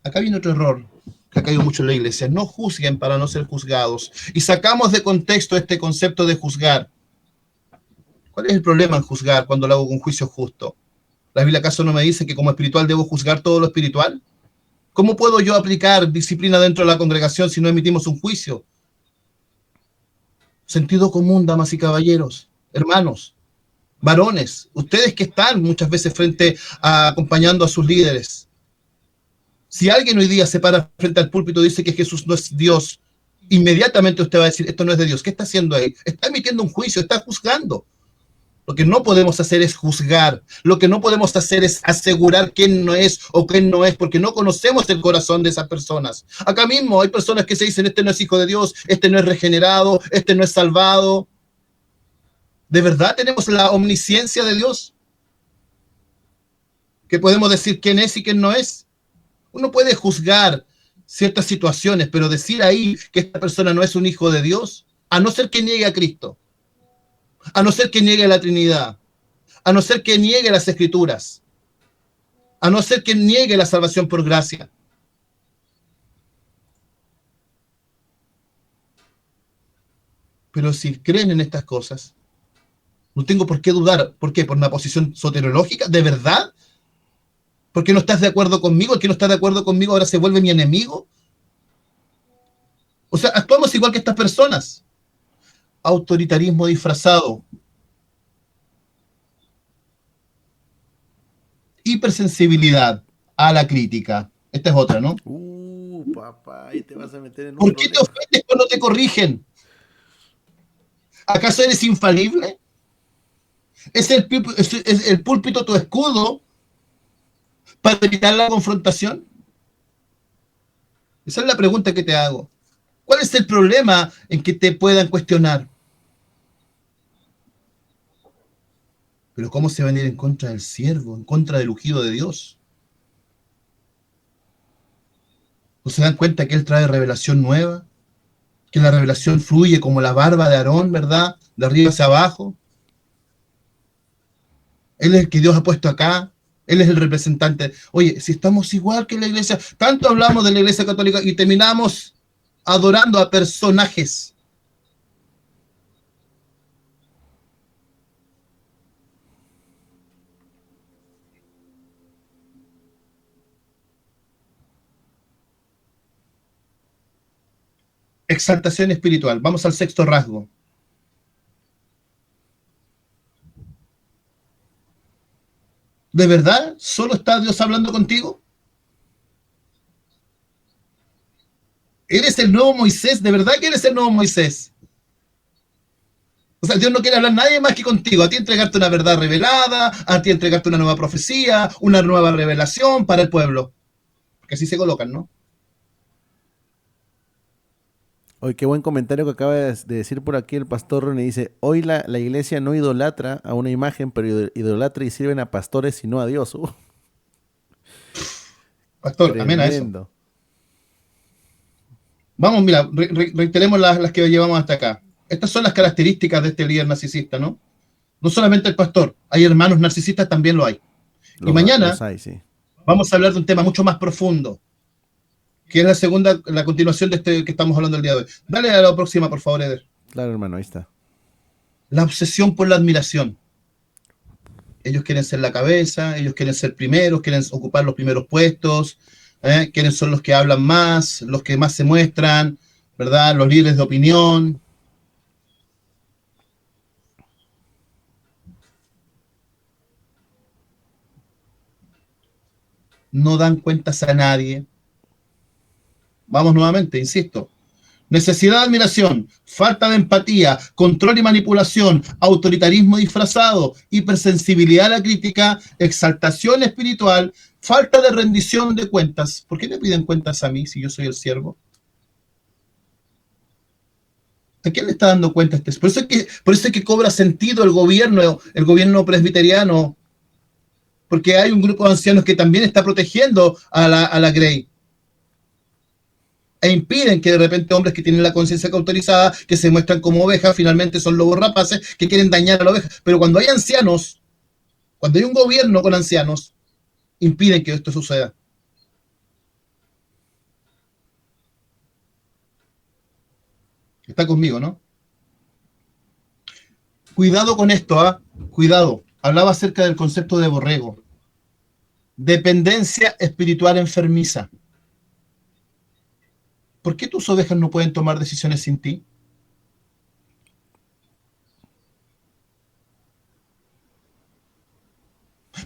Acá viene otro error que ha caído mucho en la iglesia. No juzguen para no ser juzgados. Y sacamos de contexto este concepto de juzgar. ¿Cuál es el problema en juzgar cuando lo hago con juicio justo? ¿La Biblia acaso no me dice que como espiritual debo juzgar todo lo espiritual? ¿Cómo puedo yo aplicar disciplina dentro de la congregación si no emitimos un juicio? Sentido común, damas y caballeros, hermanos, varones, ustedes que están muchas veces acompañando a sus líderes. Si alguien hoy día se para frente al púlpito y dice que Jesús no es Dios, inmediatamente usted va a decir, esto no es de Dios. ¿Qué está haciendo ahí? Está emitiendo un juicio, está juzgando. Lo que no podemos hacer es juzgar. Lo que no podemos hacer es asegurar quién no es o quién no es, porque no conocemos el corazón de esas personas. Acá mismo hay personas que se dicen, este no es hijo de Dios, este no es regenerado, este no es salvado. ¿De verdad tenemos la omnisciencia de Dios? ¿Que podemos decir quién es y quién no es? Uno puede juzgar ciertas situaciones, pero decir ahí que esta persona no es un hijo de Dios, a no ser que niegue a Cristo, a no ser que niegue la Trinidad, a no ser que niegue las Escrituras, a no ser que niegue la salvación por gracia. Pero si creen en estas cosas, no tengo por qué dudar. ¿Por qué? ¿Por una posición soteriológica? ¿De verdad? ¿Por qué no estás de acuerdo conmigo? ¿El que no está de acuerdo conmigo ahora se vuelve mi enemigo? O sea, actuamos igual que estas personas. Autoritarismo disfrazado. Hipersensibilidad a la crítica. Esta es otra, ¿no? papá, ahí te vas a meter en un ¿Por qué te problema. ofendes cuando te corrigen? ¿Acaso eres infalible? ¿Es el púlpito tu escudo para evitar la confrontación? Esa es la pregunta que te hago. ¿Cuál es el problema en que te puedan cuestionar? Pero ¿cómo se van a ir en contra del siervo, en contra del ungido de Dios? ¿No se dan cuenta que Él trae revelación nueva? Que la revelación fluye como la barba de Aarón, ¿verdad? De arriba hacia abajo. Él es el que Dios ha puesto acá. Él es el representante. Oye, si estamos igual que la iglesia, tanto hablamos de la iglesia católica y terminamos adorando a personajes. Exaltación espiritual. Vamos al sexto rasgo. ¿De verdad solo está Dios hablando contigo? ¿Eres el nuevo Moisés? ¿De verdad que eres el nuevo Moisés? O sea, Dios no quiere hablar nadie más que contigo. A ti entregarte una verdad revelada, a ti entregarte una nueva profecía, una nueva revelación para el pueblo. Que así se colocan, ¿no? Oye, qué buen comentario que acaba de decir por aquí el pastor René. Dice, hoy la iglesia no idolatra a una imagen, pero idolatra y sirven a pastores y no a Dios. Pastor, amén a eso. Tremendo. Vamos, mira, reiteremos las que llevamos hasta acá. Estas son las características de este líder narcisista, ¿no? No solamente el pastor, hay hermanos narcisistas, también lo hay. Y Los mañana hay, sí. vamos a hablar de un tema mucho más profundo, que es la continuación de este que estamos hablando el día de hoy. Dale a la próxima, por favor, Eder. Claro, hermano, ahí está. La obsesión por la admiración. Ellos quieren ser la cabeza, ellos quieren ser primeros, quieren ocupar los primeros puestos, quieren ser los que hablan más, los que más se muestran, ¿verdad? Los líderes de opinión. No dan cuentas a nadie. Vamos nuevamente, insisto. Necesidad de admiración, falta de empatía, control y manipulación, autoritarismo disfrazado, hipersensibilidad a la crítica, exaltación espiritual, falta de rendición de cuentas. ¿Por qué me piden cuentas a mí si yo soy el siervo? ¿A quién le está dando cuenta este? Por eso es que cobra sentido el gobierno presbiteriano, porque hay un grupo de ancianos que también está protegiendo a la Grey. E impiden que de repente hombres que tienen la conciencia cauterizada, que se muestran como ovejas, finalmente son lobos rapaces que quieren dañar a la oveja. Pero cuando hay ancianos, cuando hay un gobierno con ancianos, impiden que esto suceda. Está conmigo, ¿no? Cuidado con esto, ¿ah? Cuidado. Hablaba acerca del concepto de borrego. Dependencia espiritual enfermiza. ¿Por qué tus ovejas no pueden tomar decisiones sin ti?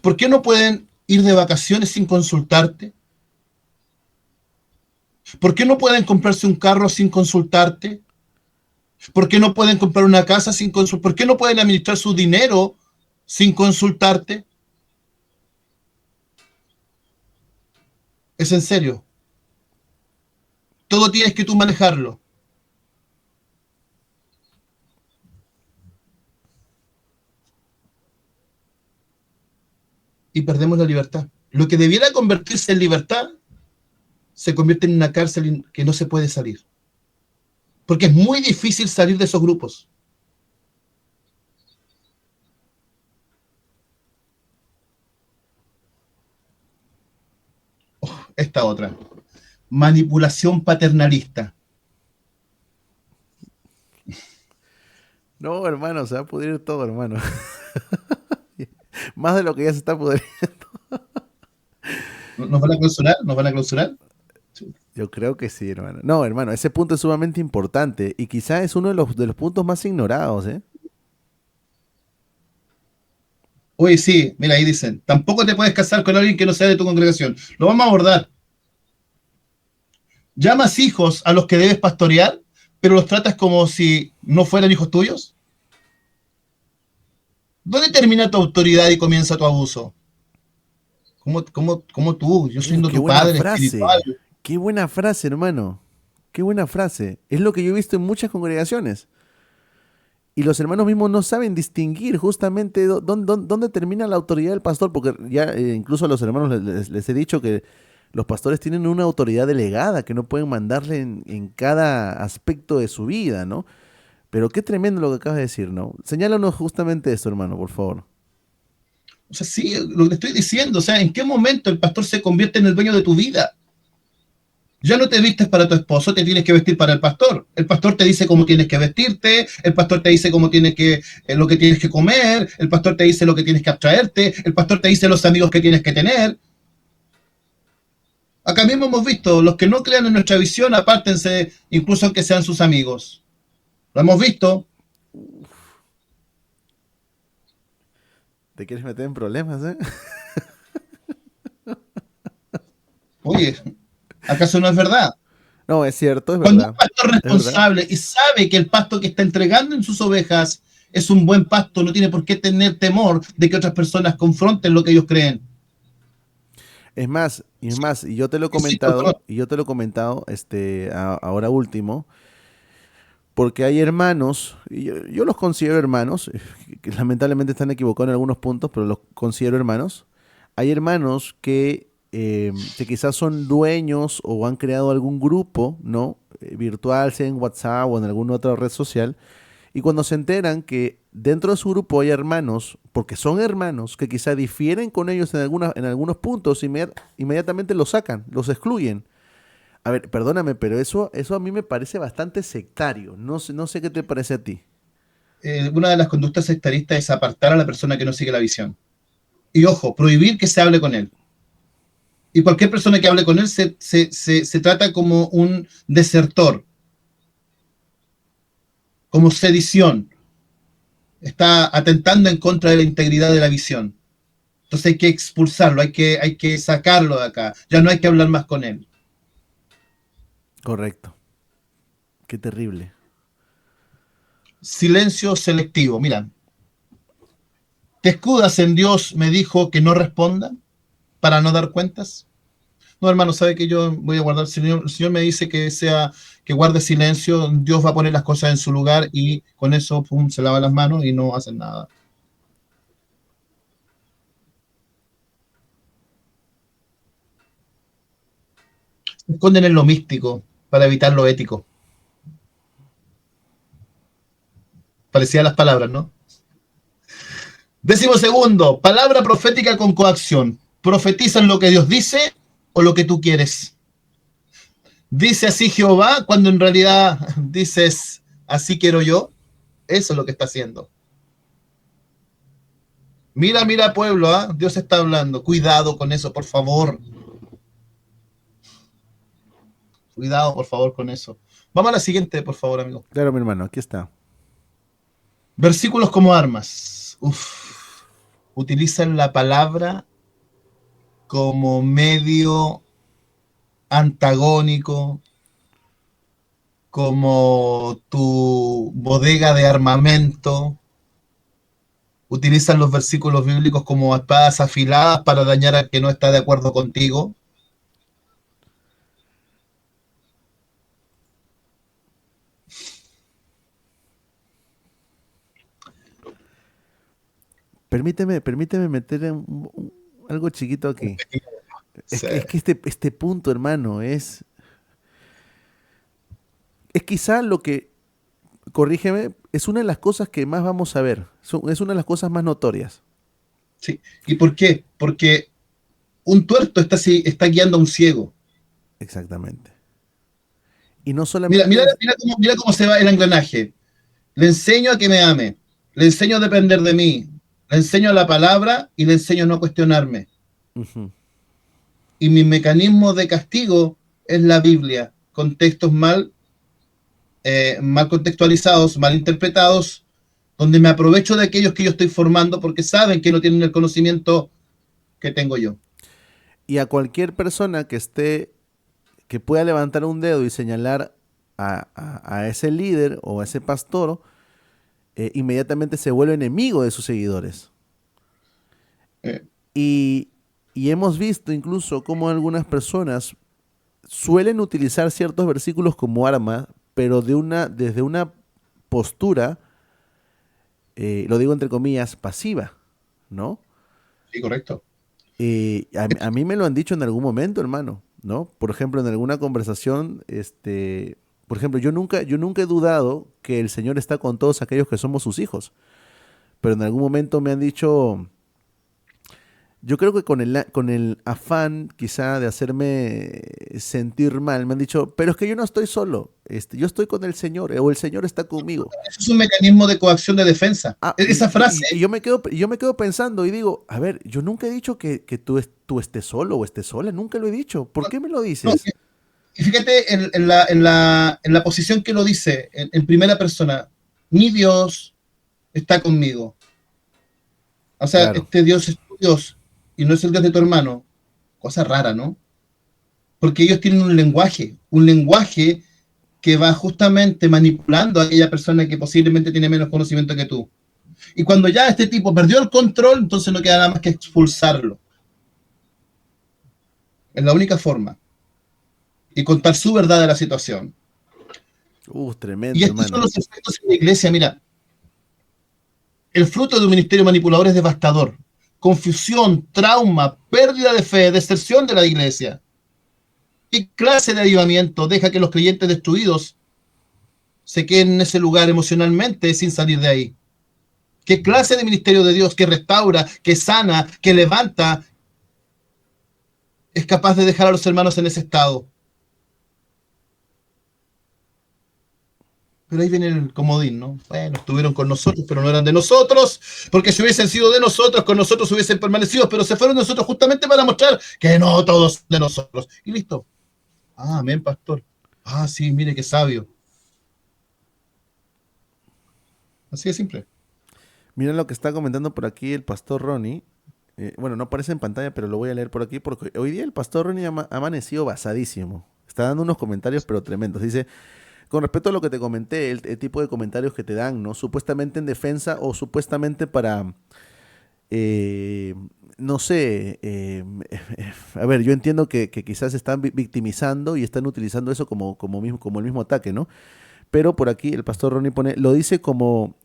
¿Por qué no pueden ir de vacaciones sin consultarte? ¿Por qué no pueden comprarse un carro sin consultarte? ¿Por qué no pueden comprar una casa sin consultarte? ¿Por qué no pueden administrar su dinero sin consultarte? Es en serio. Todo tienes que tú manejarlo. Y perdemos la libertad. Lo que debiera convertirse en libertad se convierte en una cárcel que no se puede salir. Porque es muy difícil salir de esos grupos. Esta otra. Manipulación paternalista. No, hermano, se va a pudrir todo, hermano. Más de lo que ya se está pudriendo. ¿Nos van a clausurar? ¿Nos van a clausurar? Yo creo que sí, hermano. No, hermano, ese punto es sumamente importante y quizá es uno de los puntos más ignorados, ¿eh? Oye, sí, mira, ahí dicen, tampoco te puedes casar con alguien que no sea de tu congregación. Lo vamos a abordar. ¿Llamas hijos a los que debes pastorear, pero los tratas como si no fueran hijos tuyos? ¿Dónde termina tu autoridad y comienza tu abuso? ¿Cómo tú? Yo siendo Qué tu buena padre espiritual. frase. Qué buena frase, hermano. Qué buena frase. Es lo que yo he visto en muchas congregaciones. Y los hermanos mismos no saben distinguir justamente dónde termina la autoridad del pastor, porque ya incluso a los hermanos les he dicho que los pastores tienen una autoridad delegada que no pueden mandarle en cada aspecto de su vida, ¿no? Pero qué tremendo lo que acabas de decir, ¿no? Señálanos justamente esto, hermano, por favor. O sea, sí, lo que te estoy diciendo, o sea, ¿en qué momento el pastor se convierte en el dueño de tu vida? Ya no te vistes para tu esposo, te tienes que vestir para el pastor. El pastor te dice cómo tienes que vestirte, el pastor te dice cómo tienes que, lo que tienes que comer, el pastor te dice lo que tienes que abstraerte, el pastor te dice los amigos que tienes que tener. Acá mismo hemos visto, los que no crean en nuestra visión, apártense, incluso aunque sean sus amigos. Lo hemos visto. ¿Te quieres meter en problemas, eh? Oye, ¿acaso no es verdad? No, es cierto, es Cuando un verdad. pastor Es verdad. responsable y sabe que el pasto que está entregando en sus ovejas es un buen pasto, no tiene por qué tener temor de que otras personas confronten lo que ellos creen. Y yo te lo he Insisto, perdón. comentado, ahora último, porque hay hermanos, y yo los considero hermanos, que lamentablemente están equivocados en algunos puntos, pero los considero hermanos. Hay hermanos que quizás son dueños o han creado algún grupo, ¿no? Virtual, sea en WhatsApp o en alguna otra red social, y cuando se enteran que dentro de su grupo hay hermanos, porque son hermanos, que quizá difieren con ellos en algunos puntos, inmediatamente los sacan, los excluyen. A ver, perdóname, pero eso a mí me parece bastante sectario. No sé qué te parece a ti. Una de las conductas sectaristas es apartar a la persona que no sigue la visión. Y ojo, prohibir que se hable con él. Y cualquier persona que hable con él se trata como un desertor, como sedición. Está atentando en contra de la integridad de la visión. Entonces hay que expulsarlo, hay que sacarlo de acá. Ya no hay que hablar más con él. Correcto. Qué terrible. Silencio selectivo. Mira, ¿te escudas en Dios me dijo que no responda para no dar cuentas? No, hermano, sabe que yo voy a guardar. El Señor me dice que guarde silencio. Dios va a poner las cosas en su lugar y con eso, pum, se lava las manos y no hacen nada. Se esconden en lo místico para evitar lo ético. Parecía las palabras, ¿no? 12º, palabra profética con coacción. ¿Profetizan lo que Dios dice o lo que tú quieres? Dice así Jehová cuando en realidad dices así quiero yo. Eso es lo que está haciendo. Mira, mira, pueblo, ¿eh? Dios está hablando. Cuidado con eso, por favor. Cuidado, por favor, con eso. Vamos a la siguiente, por favor, amigo. Claro, mi hermano, aquí está. Versículos como armas. Uf. Utilizan la palabra como medio antagónico, como tu bodega de armamento. Utilizan los versículos bíblicos como espadas afiladas para dañar al que no está de acuerdo contigo. Permíteme meter algo chiquito aquí. Es Sí. que, es que este punto, hermano, es quizá lo que, corrígeme, es una de las cosas que más vamos a ver. Es una de las cosas más notorias. Sí. ¿Y por qué? Porque un tuerto está guiando a un ciego. Exactamente. Y no Mira, solamente mira, mira cómo se va el engranaje. Le enseño a que me ame, le enseño a depender de mí, le enseño la palabra y le enseño a no cuestionarme. ujú. Y mi mecanismo de castigo es la Biblia, con textos mal contextualizados, mal interpretados, donde me aprovecho de aquellos que yo estoy formando porque saben que no tienen el conocimiento que tengo yo. Y a cualquier persona que esté que pueda levantar un dedo y señalar a ese líder o a ese pastor, inmediatamente se vuelve enemigo de sus seguidores. Eh, Y, y hemos visto incluso cómo algunas personas suelen utilizar ciertos versículos como arma, pero desde una postura, lo digo entre comillas, pasiva, ¿no? sí, correcto. A mí me lo han dicho en algún momento, hermano, ¿no? Por ejemplo, en alguna conversación, por ejemplo, yo nunca he dudado que el Señor está con todos aquellos que somos sus hijos, pero en algún momento me han dicho, yo creo que con el afán quizá de hacerme sentir mal, me han dicho, pero es que yo no estoy solo, yo estoy con el Señor, o el Señor está conmigo. Eso es un mecanismo de coacción de defensa. Ah, Esa frase, y yo me quedo pensando y digo, a ver, yo nunca he dicho que tú estés solo o estés sola, nunca lo he dicho. ¿Por qué me lo no, dices? y fíjate en la posición que lo dice en primera persona, mi Dios está conmigo. O sea, Claro, este Dios es tu Dios y no es el Dios de tu hermano. Cosa rara, ¿no? Porque ellos tienen un lenguaje que va justamente manipulando a aquella persona que posiblemente tiene menos conocimiento que tú. Y cuando ya este tipo perdió el control, entonces no queda nada más que expulsarlo. Es la única forma. Y contar su verdad de la situación. Y tremendo, estos son hermano. los efectos en la iglesia. Mira, el fruto de un ministerio manipulador es devastador. Confusión, trauma, pérdida de fe, deserción de la iglesia. ¿Qué clase de avivamiento deja que los creyentes destruidos se queden en ese lugar emocionalmente sin salir de ahí? ¿Qué clase de ministerio de Dios que restaura, que sana, que levanta, es capaz de dejar a los hermanos en ese estado? Pero ahí viene el comodín, ¿no? Bueno, estuvieron con nosotros, pero no eran de nosotros, porque si hubiesen sido de nosotros, con nosotros hubiesen permanecido, pero se fueron de nosotros justamente para mostrar que no todos de nosotros. Y listo. Ah, amén, pastor. Ah, sí, mire qué sabio. Así de simple. Mira lo que está comentando por aquí el pastor Ronnie. Bueno, no aparece en pantalla, pero lo voy a leer por aquí porque hoy día el pastor Ronnie ha amanecido basadísimo. Está dando unos comentarios, pero tremendos. Dice, con respecto a lo que te comenté, el tipo de comentarios que te dan, ¿no? Supuestamente en defensa o supuestamente para, eh, no sé, a ver, yo entiendo que quizás están victimizando y están utilizando eso como el mismo ataque, ¿no? Pero por aquí el pastor Ronnie pone, lo dice como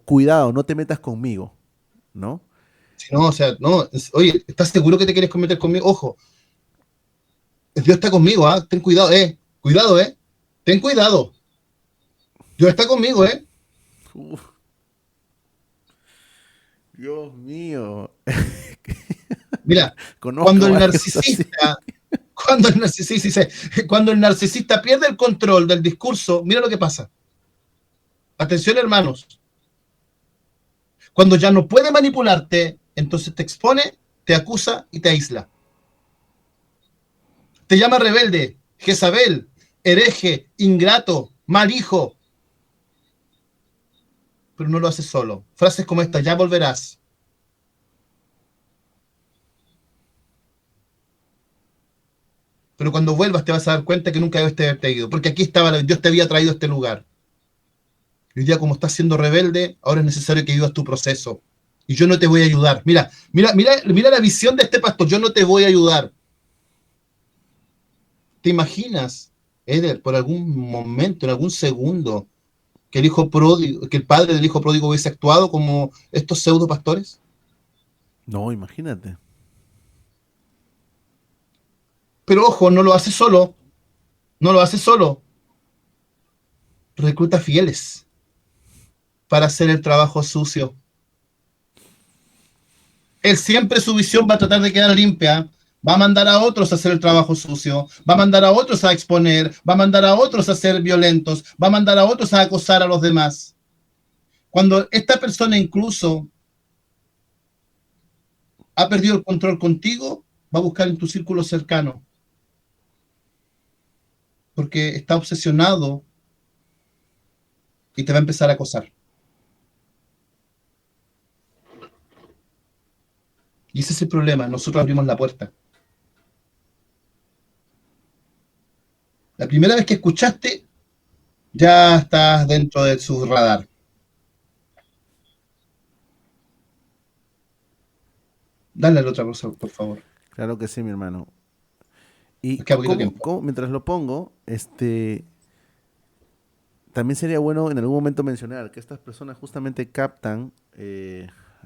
cuidado, no te metas conmigo, ¿no? Si no, o sea, no, oye, ¿estás seguro que te quieres cometer conmigo? Ojo, Dios está conmigo, ¿ah? Ten cuidado, cuidado, ten cuidado. Dios está conmigo, Uf, Dios mío, Mira, conozco cuando el varios así. narcisista, cuando el narcisista pierde el control del discurso, mira lo que pasa. Atención, hermanos. Cuando ya no puede manipularte, entonces te expone, te acusa y te aísla. Te llama rebelde, Jezabel, hereje, ingrato, mal hijo, pero no lo hace solo. Frases como esta, ya volverás. Pero cuando vuelvas te vas a dar cuenta que nunca debes haberte ido, porque aquí estaba, Dios te había traído a este lugar. Y hoy día, como estás siendo rebelde, ahora es necesario que vivas tu proceso. Y yo no te voy a ayudar. Mira la visión de este pastor. Yo no te voy a ayudar. ¿Te imaginas, Eder, por algún momento, en algún segundo, que el hijo pródigo, que el padre del hijo pródigo hubiese actuado como estos pseudo pastores? No, imagínate. Pero ojo, no lo hace solo. No lo hace solo. Recluta fieles para hacer el trabajo sucio. Él siempre su visión va a tratar de quedar limpia. Va a mandar a otros a hacer el trabajo sucio, va a mandar a otros a exponer, va a mandar a otros a ser violentos, va a mandar a otros a acosar a los demás. Cuando esta persona incluso ha perdido el control contigo, va a buscar en tu círculo cercano, porque está obsesionado y te va a empezar a acosar. Y ese es el problema, nosotros abrimos la puerta. La primera vez que escuchaste, ya estás dentro de su radar. Dale a la otra cosa, por favor. Claro que sí, mi hermano. Y Nos queda poquito tiempo. mientras lo pongo, también sería bueno en algún momento mencionar que estas personas justamente captan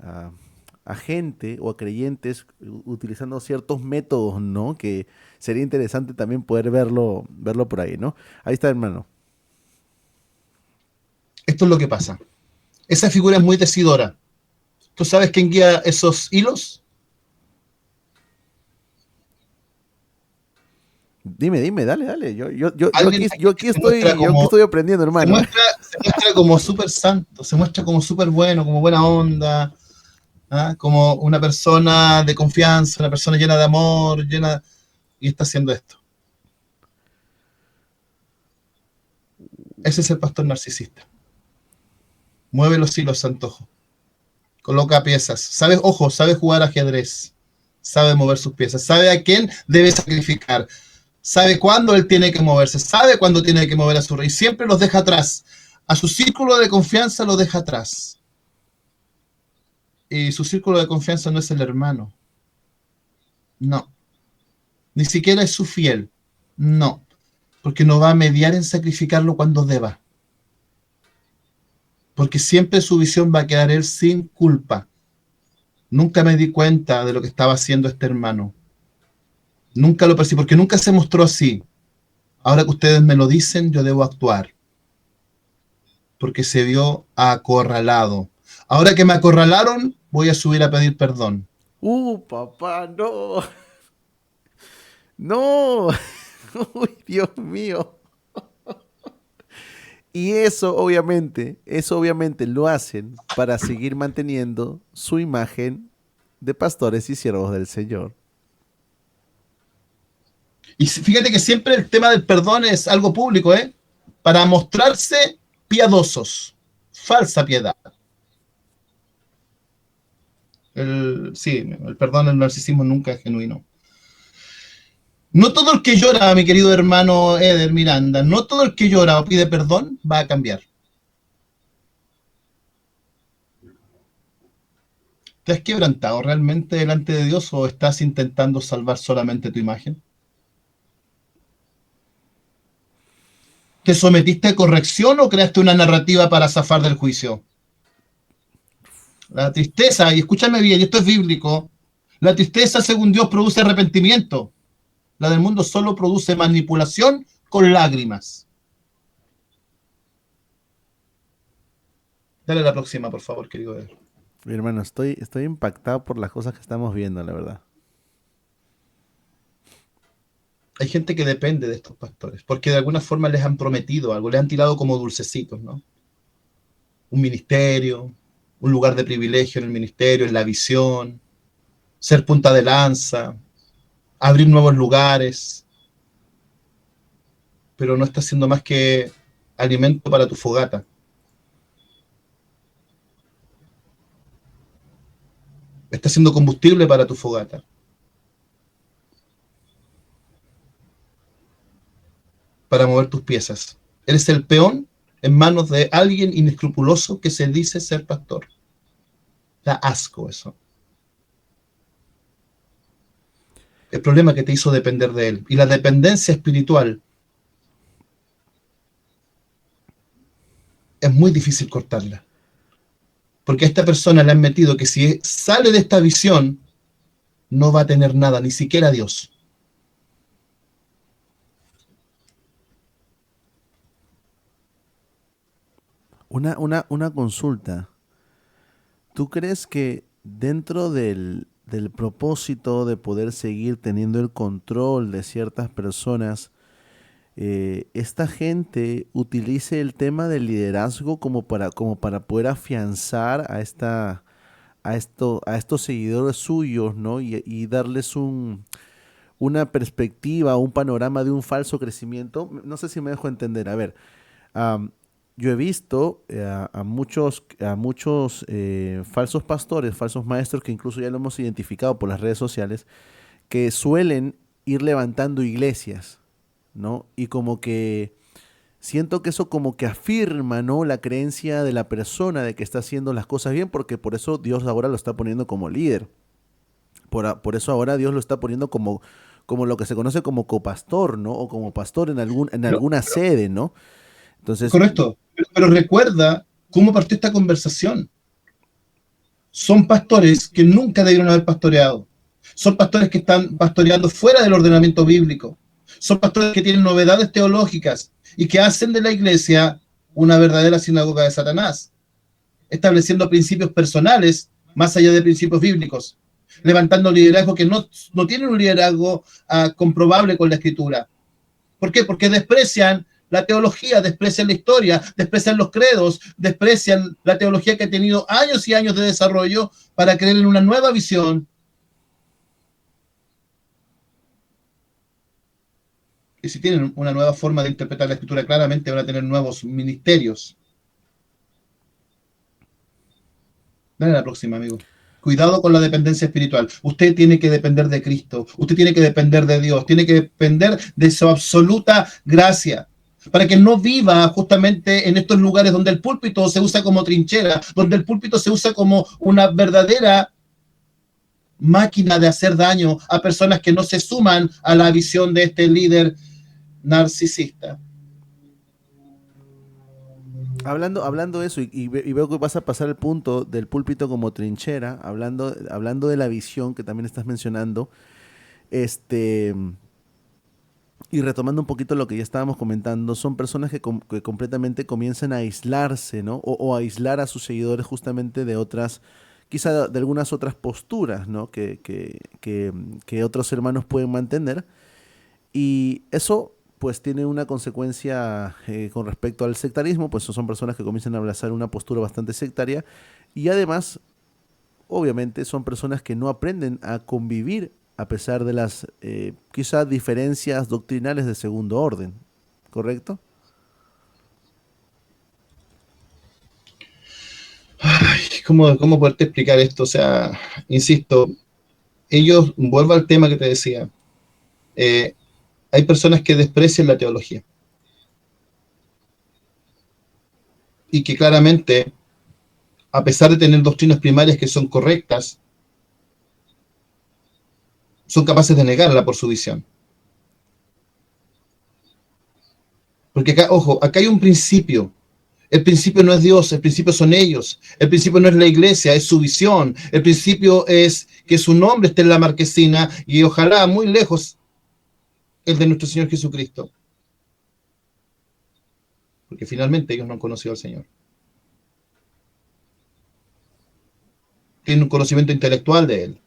a, a gente o a creyentes utilizando ciertos métodos, ¿no? Que sería interesante también poder verlo por ahí, ¿no? Ahí está, hermano. Esto es lo que pasa. Esa figura es muy decidora. ¿Tú sabes quién guía esos hilos? Dime, dale, dale. Alguien que Yo aquí estoy aprendiendo, hermano. se muestra como súper santo, se muestra como súper bueno, como buena onda, ¿ah? Como una persona de confianza, una persona llena de amor, llena y está haciendo esto. Ese es el pastor narcisista. Mueve los hilos a antojo, coloca piezas, sabe, ojo, sabe jugar ajedrez, sabe mover sus piezas, sabe a quién debe sacrificar, sabe cuándo él tiene que moverse, sabe cuándo tiene que mover a su rey, siempre los deja atrás. A su círculo de confianza lo deja atrás. Y su círculo de confianza no es el hermano, no. Ni siquiera es su fiel, no. Porque no va a mediar en sacrificarlo cuando deba. Porque siempre su visión va a quedar él sin culpa. Nunca me di cuenta de lo que estaba haciendo este hermano. Nunca lo percibí, porque nunca se mostró así. Ahora que ustedes me lo dicen, yo debo actuar. Porque se vio acorralado. Ahora que me acorralaron, voy a subir a pedir perdón. Papá, no. No. Uy, Dios mío. Y eso obviamente lo hacen para seguir manteniendo su imagen de pastores y siervos del Señor. Y fíjate que siempre el tema del perdón es algo público, ¿eh? Para mostrarse piadosos. Falsa piedad. Sí, el perdón, el narcisismo nunca es genuino. No todo el que llora, mi querido hermano Eder Miranda, no todo el que llora o pide perdón va a cambiar. ¿Te has quebrantado realmente delante de Dios o estás intentando salvar solamente tu imagen? ¿Te sometiste a corrección o creaste una narrativa para zafar del juicio? La tristeza, y escúchame bien, y esto es bíblico, la tristeza según Dios produce arrepentimiento. La del mundo solo produce manipulación con lágrimas. Dale la próxima, por favor, querido Eder. Mi hermano, estoy impactado por las cosas que estamos viendo, la verdad. Hay gente que depende de estos pastores, porque de alguna forma les han prometido algo, les han tirado como dulcecitos, ¿no? Un ministerio, un lugar de privilegio en el ministerio, en la visión, ser punta de lanza, abrir nuevos lugares, pero no está siendo más que alimento para tu fogata. Está siendo combustible para tu fogata. Para mover tus piezas. Eres el peón en manos de alguien inescrupuloso que se dice ser pastor. Da asco eso. El problema que te hizo depender de él. Y la dependencia espiritual es muy difícil cortarla. Porque a esta persona le han metido que si sale de esta visión, no va a tener nada, ni siquiera Dios. Una consulta. ¿Tú crees que dentro del propósito de poder seguir teniendo el control de ciertas personas, esta gente utilice el tema del liderazgo como para poder afianzar a estos seguidores suyos, ¿no? Y darles una perspectiva, un panorama de un falso crecimiento? No sé si me dejo entender. A ver, am, yo he visto a muchos falsos pastores, falsos maestros, que incluso ya lo hemos identificado por las redes sociales, que suelen ir levantando iglesias. ¿no? Y como que siento que eso como que afirma, ¿no? La creencia de la persona de que está haciendo las cosas bien, porque por eso Dios ahora lo está poniendo como líder. Por eso ahora Dios lo está poniendo como lo que se conoce como copastor, ¿no? O como pastor en Pero, alguna sede, ¿no? Entonces, correcto, pero recuerda cómo partió esta conversación. Son pastores que nunca debieron haber pastoreado. Son pastores que están pastoreando fuera del ordenamiento bíblico. Son pastores que tienen novedades teológicas y que hacen de la iglesia una verdadera sinagoga de Satanás, estableciendo principios personales más allá de principios bíblicos, levantando liderazgo que no tienen un liderazgo comprobable con la escritura. ¿Por qué? Porque desprecian la teología, desprecian la historia, desprecian los credos, desprecian la teología que ha tenido años y años de desarrollo para creer en una nueva visión. Y si tienen una nueva forma de interpretar la escritura, claramente van a tener nuevos ministerios. Dale la próxima, amigo. Cuidado con la dependencia espiritual. Usted tiene que depender de Cristo. Usted tiene que depender de Dios. Tiene que depender de su absoluta gracia. Para que no viva justamente en estos lugares donde el púlpito se usa como trinchera, donde el púlpito se usa como una verdadera máquina de hacer daño a personas que no se suman a la visión de este líder narcisista. hablando de eso, y veo que vas a pasar el punto del púlpito como trinchera, hablando de la visión que también estás mencionando, este, y retomando un poquito lo que ya estábamos comentando, son personas que completamente comienzan a aislarse, ¿no? O a aislar a sus seguidores justamente de otras, quizá de algunas otras posturas, ¿no? Que otros hermanos pueden mantener. Y eso pues tiene una consecuencia con respecto al sectarismo, pues son personas que comienzan a abrazar una postura bastante sectaria y además, obviamente, son personas que no aprenden a convivir a pesar de las quizá diferencias doctrinales de segundo orden, ¿correcto? Ay, ¿cómo poderte explicar esto? O sea, insisto, ellos, vuelvo al tema que te decía, eh, hay personas que desprecian la teología y que claramente, a pesar de tener doctrinas primarias que son correctas, son capaces de negarla por su visión. Porque acá, ojo, acá hay un principio. El principio no es Dios, el principio son ellos. El principio no es la iglesia, es su visión. El principio es que su nombre esté en la marquesina y ojalá muy lejos el de nuestro Señor Jesucristo. Porque finalmente ellos no han conocido al Señor. Tienen un conocimiento intelectual de Él.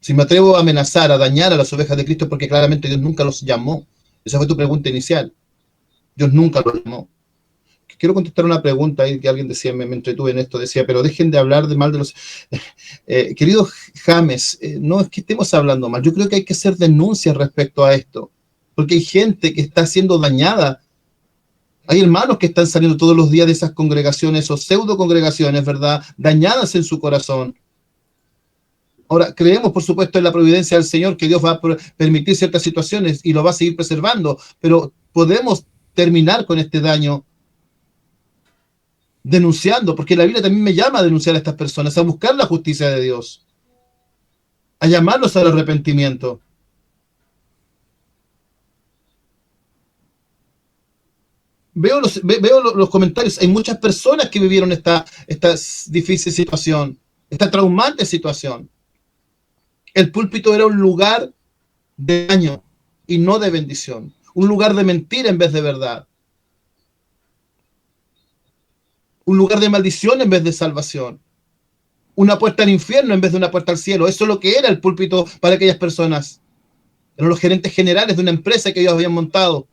Si me atrevo a amenazar, a dañar a las ovejas de Cristo, porque claramente Dios nunca los llamó. Esa fue tu pregunta inicial. Dios nunca los llamó. Quiero contestar una pregunta ahí que alguien decía, me entretuve en esto, decía, pero dejen de hablar de mal de los... querido James, no es que estemos hablando mal, yo creo que hay que hacer denuncias respecto a esto, porque hay gente que está siendo dañada, hay hermanos que están saliendo todos los días de esas congregaciones o pseudo congregaciones, ¿verdad? Dañadas en su corazón. Ahora, creemos, por supuesto, en la providencia del Señor, que Dios va a permitir ciertas situaciones y lo va a seguir preservando, pero podemos terminar con este daño denunciando, porque la Biblia también me llama a denunciar a estas personas, a buscar la justicia de Dios, a llamarlos al arrepentimiento. Veo los comentarios, hay muchas personas que vivieron esta difícil situación, esta traumante situación. El púlpito era un lugar de daño y no de bendición, un lugar de mentira en vez de verdad, un lugar de maldición en vez de salvación, una puerta al infierno en vez de una puerta al cielo. Eso es lo que era el púlpito para aquellas personas. Eran los gerentes generales de una empresa que ellos habían montado,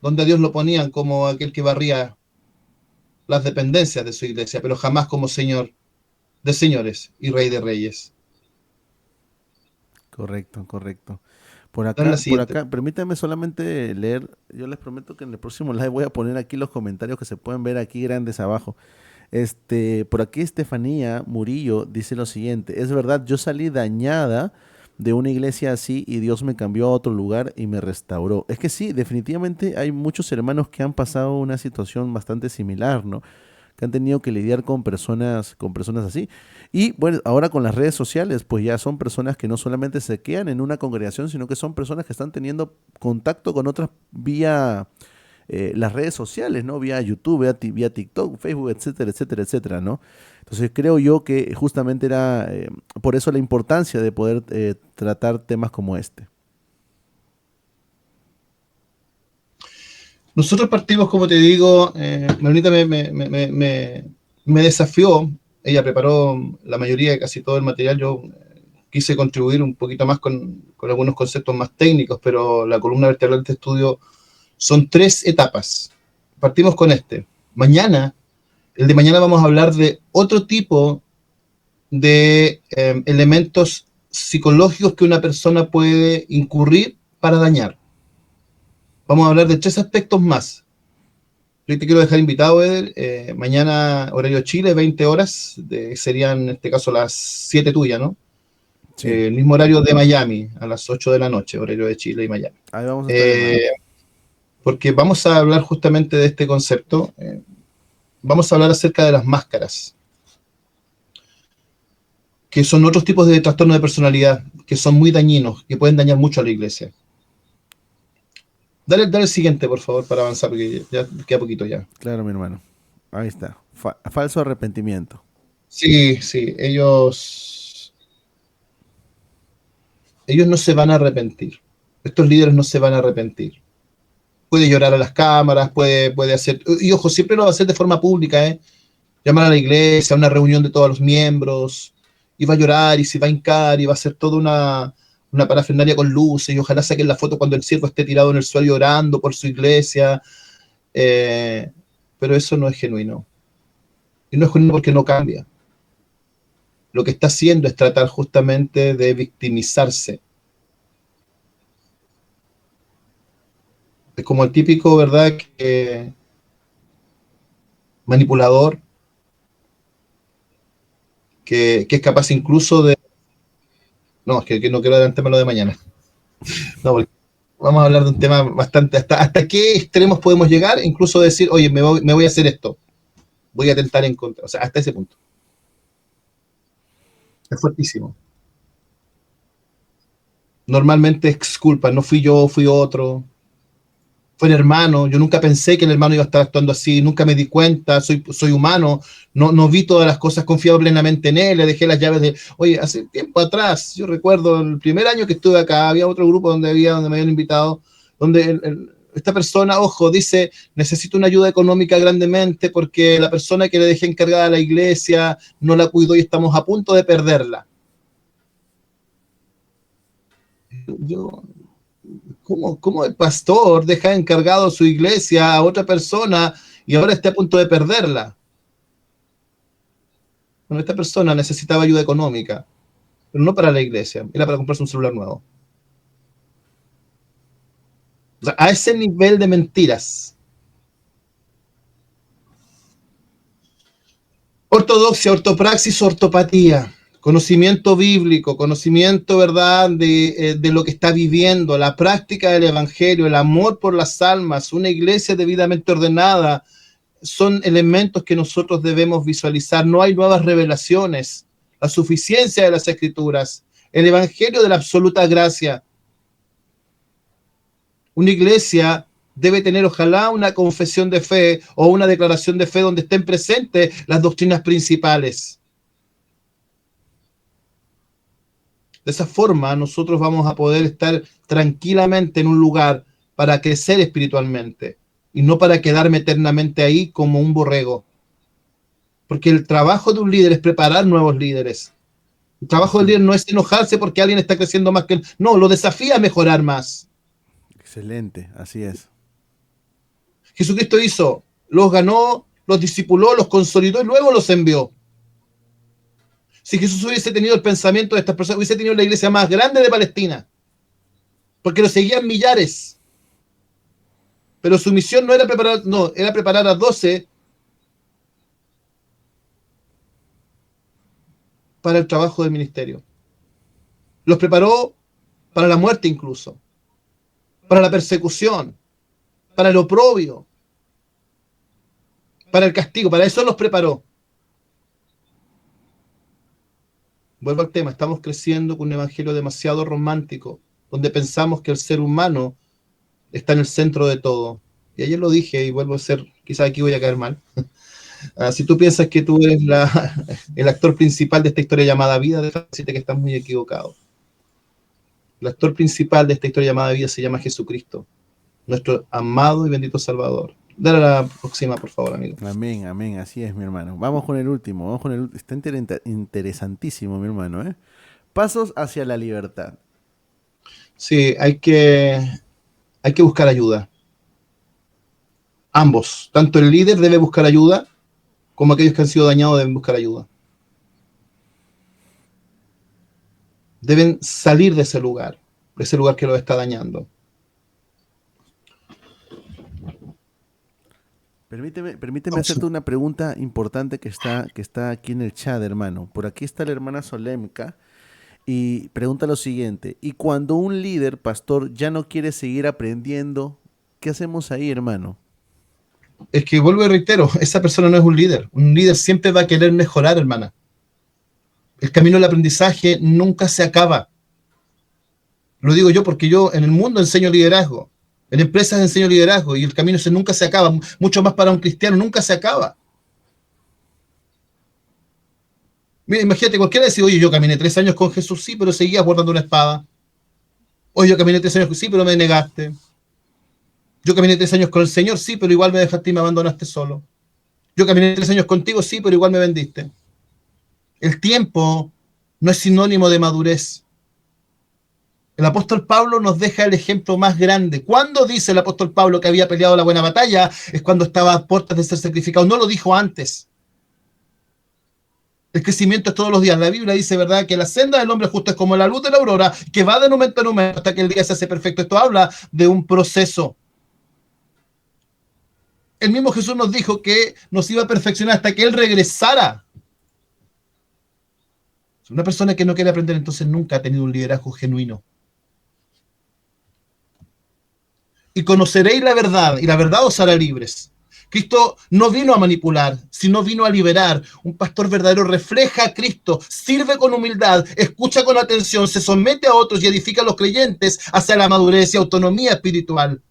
donde a Dios lo ponían como aquel que barría las dependencias de su iglesia, pero jamás como Señor de señores y Rey de reyes. Correcto, correcto. Dale la Por siguiente. acá, permítanme solamente leer, yo les prometo que en el próximo live voy a poner aquí los comentarios que se pueden ver aquí grandes abajo. Por aquí Estefanía Murillo dice lo siguiente, es verdad, yo salí dañada de una iglesia así y Dios me cambió a otro lugar y me restauró. Es que sí, definitivamente hay muchos hermanos que han pasado una situación bastante similar, ¿no? Que han tenido que lidiar con personas así. Y bueno, ahora con las redes sociales, pues ya son personas que no solamente se quedan en una congregación, sino que son personas que están teniendo contacto con otras vía las redes sociales, ¿no? Vía YouTube, vía TikTok, Facebook, etcétera, etcétera, etcétera, ¿no? Entonces creo yo que justamente era por eso la importancia de poder tratar temas como este. Nosotros partimos, como te digo, Maronita me desafió, ella preparó la mayoría, casi todo el material, yo quise contribuir un poquito más con algunos conceptos más técnicos, pero la columna vertebral de este estudio son 3 etapas. Partimos con este. Mañana, el de mañana vamos a hablar de otro tipo de elementos psicológicos que una persona puede incurrir para dañar. Vamos a hablar de 3 aspectos más. Yo te quiero dejar invitado, Eder, mañana horario Chile, 20 horas, serían en este caso las 7 tuyas, ¿no? Sí, El mismo horario de Miami, a las 8 de la noche, horario de Chile y Miami. ahí vamos a estar, Eh, hermano. porque vamos a hablar justamente de este concepto. Vamos a hablar acerca de las máscaras, que son otros tipos de trastornos de personalidad, que son muy dañinos, que pueden dañar mucho a la iglesia. Dale el siguiente, por favor, para avanzar, porque ya queda poquito ya. Claro, mi hermano. Ahí está. Falso arrepentimiento. Sí, sí, ellos no se van a arrepentir. Estos líderes no se van a arrepentir. Puede llorar a las cámaras, puede hacer, y ojo, siempre lo va a hacer de forma pública, ¿eh? Llamar a la iglesia, a una reunión de todos los miembros, y va a llorar, y se va a hincar, y va a hacer toda una parafernalia con luces, y ojalá saquen la foto cuando el siervo esté tirado en el suelo llorando por su iglesia, eh, pero eso no es genuino. Y no es genuino porque no cambia. Lo que está haciendo es tratar justamente de victimizarse. Es como el típico, ¿verdad?, que manipulador, que es capaz incluso de... No, es que no quiero adelantarme lo de mañana. No, porque vamos a hablar de un tema bastante... ¿Hasta qué extremos podemos llegar? Incluso decir, oye, me voy a hacer esto. Voy a tentar en contra. O sea, hasta ese punto. Es fuertísimo. Normalmente es culpa. No fui yo, fui otro. Fue el hermano, yo nunca pensé que el hermano iba a estar actuando así, nunca me di cuenta, soy humano, no vi todas las cosas, confiaba plenamente en él, le dejé las llaves de, oye, hace tiempo atrás, yo recuerdo el primer año que estuve acá, había otro grupo donde me habían invitado, donde esta persona, ojo, dice, necesito una ayuda económica grandemente porque la persona que le dejé encargada a la iglesia no la cuidó y estamos a punto de perderla. Yo, ¿cómo el pastor deja encargado su iglesia a otra persona y ahora está a punto de perderla? Bueno, esta persona necesitaba ayuda económica, pero no para la iglesia, era para comprarse un celular nuevo. O sea, a ese nivel de mentiras. Ortodoxia, ortopraxis, ortopatía. Conocimiento bíblico, conocimiento, ¿verdad?, de lo que está viviendo, la práctica del evangelio, el amor por las almas, una iglesia debidamente ordenada, son elementos que nosotros debemos visualizar. No hay nuevas revelaciones, la suficiencia de las escrituras, el evangelio de la absoluta gracia. Una iglesia debe tener, ojalá, una confesión de fe o una declaración de fe donde estén presentes las doctrinas principales. De esa forma, nosotros vamos a poder estar tranquilamente en un lugar para crecer espiritualmente y no para quedarme eternamente ahí como un borrego. Porque el trabajo de un líder es preparar nuevos líderes. El trabajo del Así. líder no es enojarse porque alguien está creciendo más que él. No, lo desafía a mejorar más. Excelente, así es. Jesucristo hizo, los ganó, los discipuló, los consolidó y luego los envió. Si Jesús hubiese tenido el pensamiento de estas personas, hubiese tenido la iglesia más grande de Palestina, porque lo seguían millares. Pero su misión no era preparar, no, era preparar a 12 para el trabajo del ministerio. Los preparó para la muerte incluso, para la persecución, para el oprobio, para el castigo, para eso los preparó. Vuelvo al tema, estamos creciendo con un evangelio demasiado romántico, donde pensamos que el ser humano está en el centro de todo. Y ayer lo dije y vuelvo a ser, quizás aquí voy a caer mal. Si tú piensas que tú eres el actor principal de esta historia llamada vida, déjame decirte que estás muy equivocado. El actor principal de esta historia llamada vida se llama Jesucristo, nuestro amado y bendito Salvador. Dale a la próxima, por favor, amigo. Amén, amén, así es, mi hermano. Vamos con el último, vamos con el último. Está interesantísimo, mi hermano, ¿eh? Pasos hacia la libertad. Sí, hay que buscar ayuda. Ambos, tanto el líder debe buscar ayuda, como aquellos que han sido dañados deben buscar ayuda. Deben salir de ese lugar que los está dañando. Permíteme hacerte una pregunta importante que está aquí en el chat, hermano. Por aquí está la hermana Solemka y pregunta lo siguiente. ¿Y cuando un líder, pastor, ya no quiere seguir aprendiendo, qué hacemos ahí, hermano? Es que vuelvo y reitero, esa persona no es un líder. Un líder siempre va a querer mejorar, hermana. El camino del aprendizaje nunca se acaba. Lo digo yo porque yo en el mundo enseño liderazgo. En empresas enseño liderazgo y el camino ese nunca se acaba. Mucho más para un cristiano, nunca se acaba. Mira, imagínate, cualquiera dice, oye, yo caminé 3 años con Jesús, sí, pero seguías guardando una espada. Oye, yo caminé 3 años, sí, pero me negaste. Yo caminé 3 años con el Señor, sí, pero igual me dejaste y me abandonaste solo. Yo caminé 3 años contigo, sí, pero igual me vendiste. El tiempo no es sinónimo de madurez. El apóstol Pablo nos deja el ejemplo más grande. ¿Cuándo dice el apóstol Pablo que había peleado la buena batalla? Es cuando estaba a puertas de ser sacrificado. No lo dijo antes. El crecimiento es todos los días. La Biblia dice, ¿verdad?, que la senda del hombre justo es como la luz de la aurora, que va de momento en momento hasta que el día se hace perfecto. Esto habla de un proceso. El mismo Jesús nos dijo que nos iba a perfeccionar hasta que Él regresara. Una persona que no quiere aprender entonces nunca ha tenido un liderazgo genuino. Y conoceréis la verdad, y la verdad os hará libres. Cristo no vino a manipular, sino vino a liberar. Un pastor verdadero refleja a Cristo, sirve con humildad, escucha con atención, se somete a otros y edifica a los creyentes hacia la madurez y autonomía espiritual.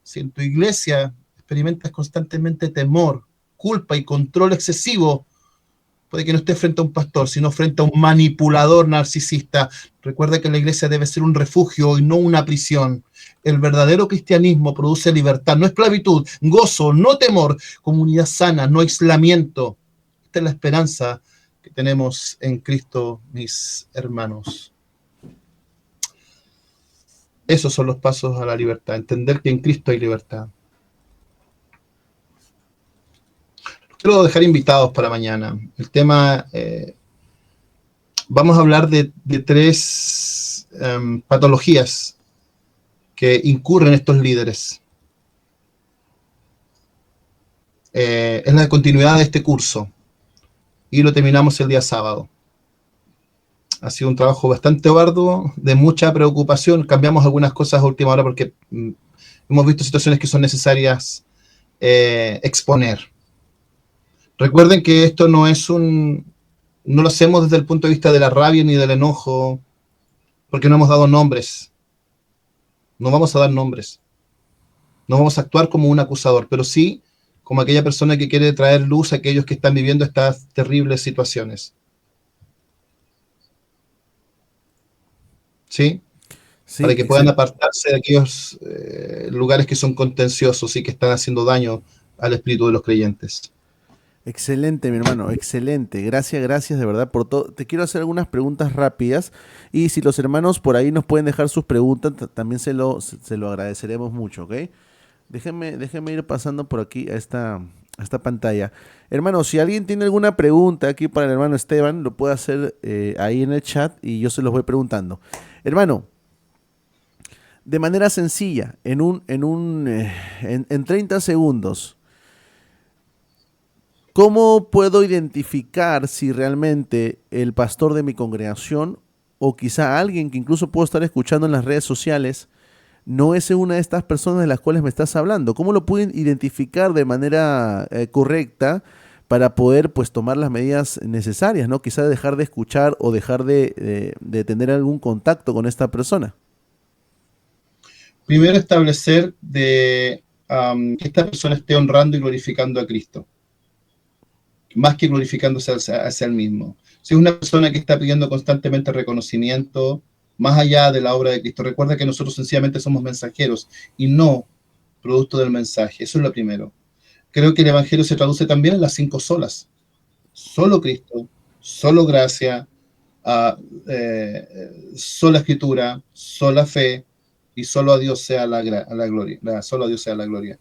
Si en tu iglesia experimentas constantemente temor, culpa y control excesivo, puede que no esté frente a un pastor, sino frente a un manipulador narcisista. Recuerda que la iglesia debe ser un refugio y no una prisión. El verdadero cristianismo produce libertad, no esclavitud, gozo, no temor, comunidad sana, no aislamiento. Esta es la esperanza que tenemos en Cristo, mis hermanos. Esos son los pasos a la libertad, entender que en Cristo hay libertad. Quiero dejar invitados para mañana. El tema, vamos a hablar de 3 patologías que incurren estos líderes. Es la continuidad de este curso y lo terminamos el día sábado. Ha sido un trabajo bastante arduo, de mucha preocupación. Cambiamos algunas cosas a última hora porque hemos visto situaciones que son necesarias exponer. Recuerden que esto no lo hacemos desde el punto de vista de la rabia ni del enojo, porque no hemos dado nombres. No vamos a dar nombres. No vamos a actuar como un acusador, pero sí como aquella persona que quiere traer luz a aquellos que están viviendo estas terribles situaciones. ¿Sí? Sí, Para que puedan apartarse de aquellos lugares que son contenciosos y que están haciendo daño al espíritu de los creyentes. excelente, mi hermano, excelente. Gracias, gracias de verdad por todo. Te quiero hacer algunas preguntas rápidas y si los hermanos por ahí nos pueden dejar sus preguntas, también se lo agradeceremos mucho, ¿ok? Déjenme ir pasando por aquí a esta pantalla. Hermano, si alguien tiene alguna pregunta aquí para el hermano Esteban, lo puede hacer ahí en el chat y yo se los voy preguntando. Hermano, de manera sencilla, en 30 segundos, ¿cómo puedo identificar si realmente el pastor de mi congregación o quizá alguien que incluso puedo estar escuchando en las redes sociales no es una de estas personas de las cuales me estás hablando? ¿Cómo lo pueden identificar de manera correcta para poder pues tomar las medidas necesarias, ¿no? Quizá dejar de escuchar o dejar de tener algún contacto con esta persona. Primero establecer que esta persona esté honrando y glorificando a Cristo, más que glorificándose hacia él mismo. Si es una persona que está pidiendo constantemente reconocimiento, más allá de la obra de Cristo, recuerda que nosotros sencillamente somos mensajeros y no producto del mensaje. Eso es lo primero. Creo que el Evangelio se traduce también en las 5 solas. Solo Cristo, solo gracia, sola escritura, sola fe, y solo a Dios sea la gloria. Solo a Dios sea la gloria.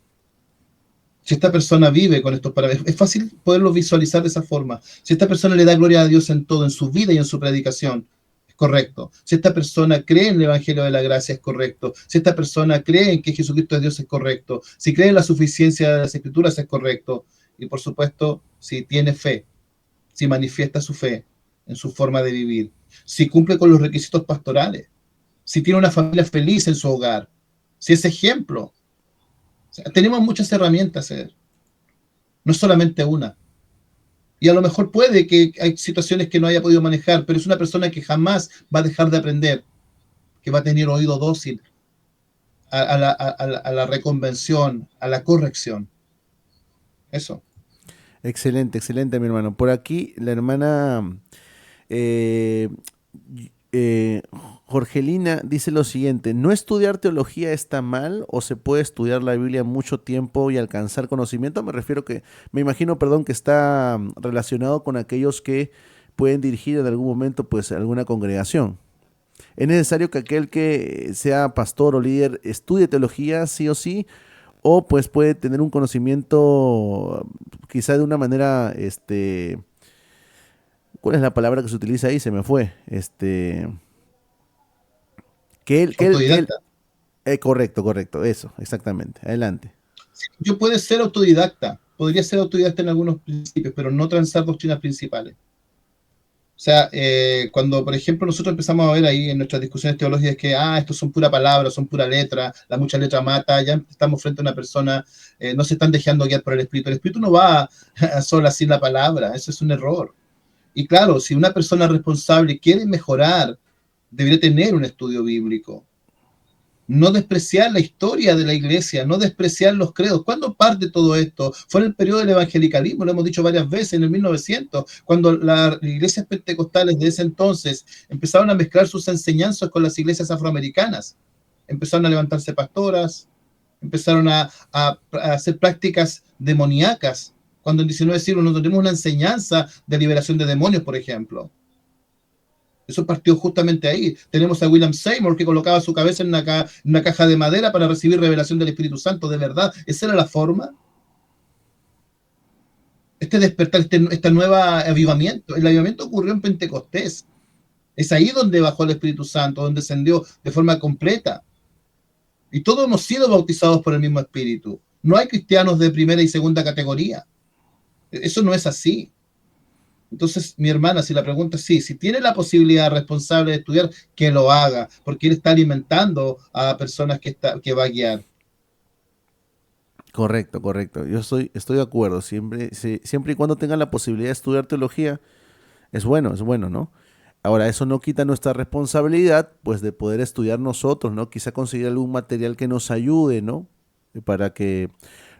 Si esta persona vive con estos parámetros, es fácil poderlo visualizar de esa forma. Si esta persona le da gloria a Dios en todo, en su vida y en su predicación, es correcto. Si esta persona cree en el Evangelio de la Gracia, es correcto. Si esta persona cree en que Jesucristo es Dios, es correcto. Si cree en la suficiencia de las Escrituras, es correcto. Y por supuesto, si tiene fe, si manifiesta su fe en su forma de vivir, si cumple con los requisitos pastorales, si tiene una familia feliz en su hogar, si es ejemplo. O sea, tenemos muchas herramientas, no es solamente una. Y a lo mejor puede que hay situaciones que no haya podido manejar, pero es una persona que jamás va a dejar de aprender, que va a tener oído dócil a la reconvención, a la corrección. Eso. Excelente, excelente, mi hermano. Por aquí, la hermana eh, eh, Jorgelina dice lo siguiente: ¿no estudiar teología está mal o se puede estudiar la Biblia mucho tiempo y alcanzar conocimiento? Me imagino, perdón, que está relacionado con aquellos que pueden dirigir en algún momento pues alguna congregación. ¿Es necesario que aquel que sea pastor o líder estudie teología sí o sí? O pues puede tener un conocimiento quizá de una manera, ¿cuál es la palabra que se utiliza ahí? Se me fue. Que él, Autodidacta. correcto, correcto, eso, exactamente. Adelante. Yo puedo ser autodidacta, podría ser autodidacta en algunos principios, pero no transar doctrinas principales. O sea, cuando, por ejemplo, nosotros empezamos a ver ahí en nuestras discusiones teológicas que, estos son pura palabra, son pura letra, la mucha letra mata, ya estamos frente a una persona, no se están dejando guiar por el Espíritu. El Espíritu no va a sola sin la palabra, eso es un error. Y claro, si una persona responsable quiere mejorar, debería tener un estudio bíblico. No despreciar la historia de la iglesia, no despreciar los credos. ¿Cuándo parte todo esto? Fue en el periodo del evangelicalismo, lo hemos dicho varias veces, en el 1900, cuando las iglesias pentecostales de ese entonces empezaron a mezclar sus enseñanzas con las iglesias afroamericanas. Empezaron a levantarse pastoras, empezaron a hacer prácticas demoníacas, cuando en 19 siglos no tenemos una enseñanza de liberación de demonios, por ejemplo. Eso partió justamente ahí. Tenemos a William Seymour que colocaba su cabeza en una caja de madera para recibir revelación del Espíritu Santo. ¿De verdad esa era la forma? Este despertar, este nuevo avivamiento. El avivamiento ocurrió en Pentecostés. Es ahí donde bajó el Espíritu Santo, donde descendió de forma completa. Y todos hemos sido bautizados por el mismo Espíritu. No hay cristianos de primera y segunda categoría. Eso no es así. Entonces, mi hermana, si la pregunta es sí, si tiene la posibilidad responsable de estudiar, que lo haga, porque él está alimentando a personas que va a guiar. Correcto, correcto. Estoy de acuerdo. Siempre y cuando tengan la posibilidad de estudiar teología, es bueno, ¿no? Ahora, eso no quita nuestra responsabilidad, pues, de poder estudiar nosotros, ¿no? Quizá conseguir algún material que nos ayude, ¿no? Para que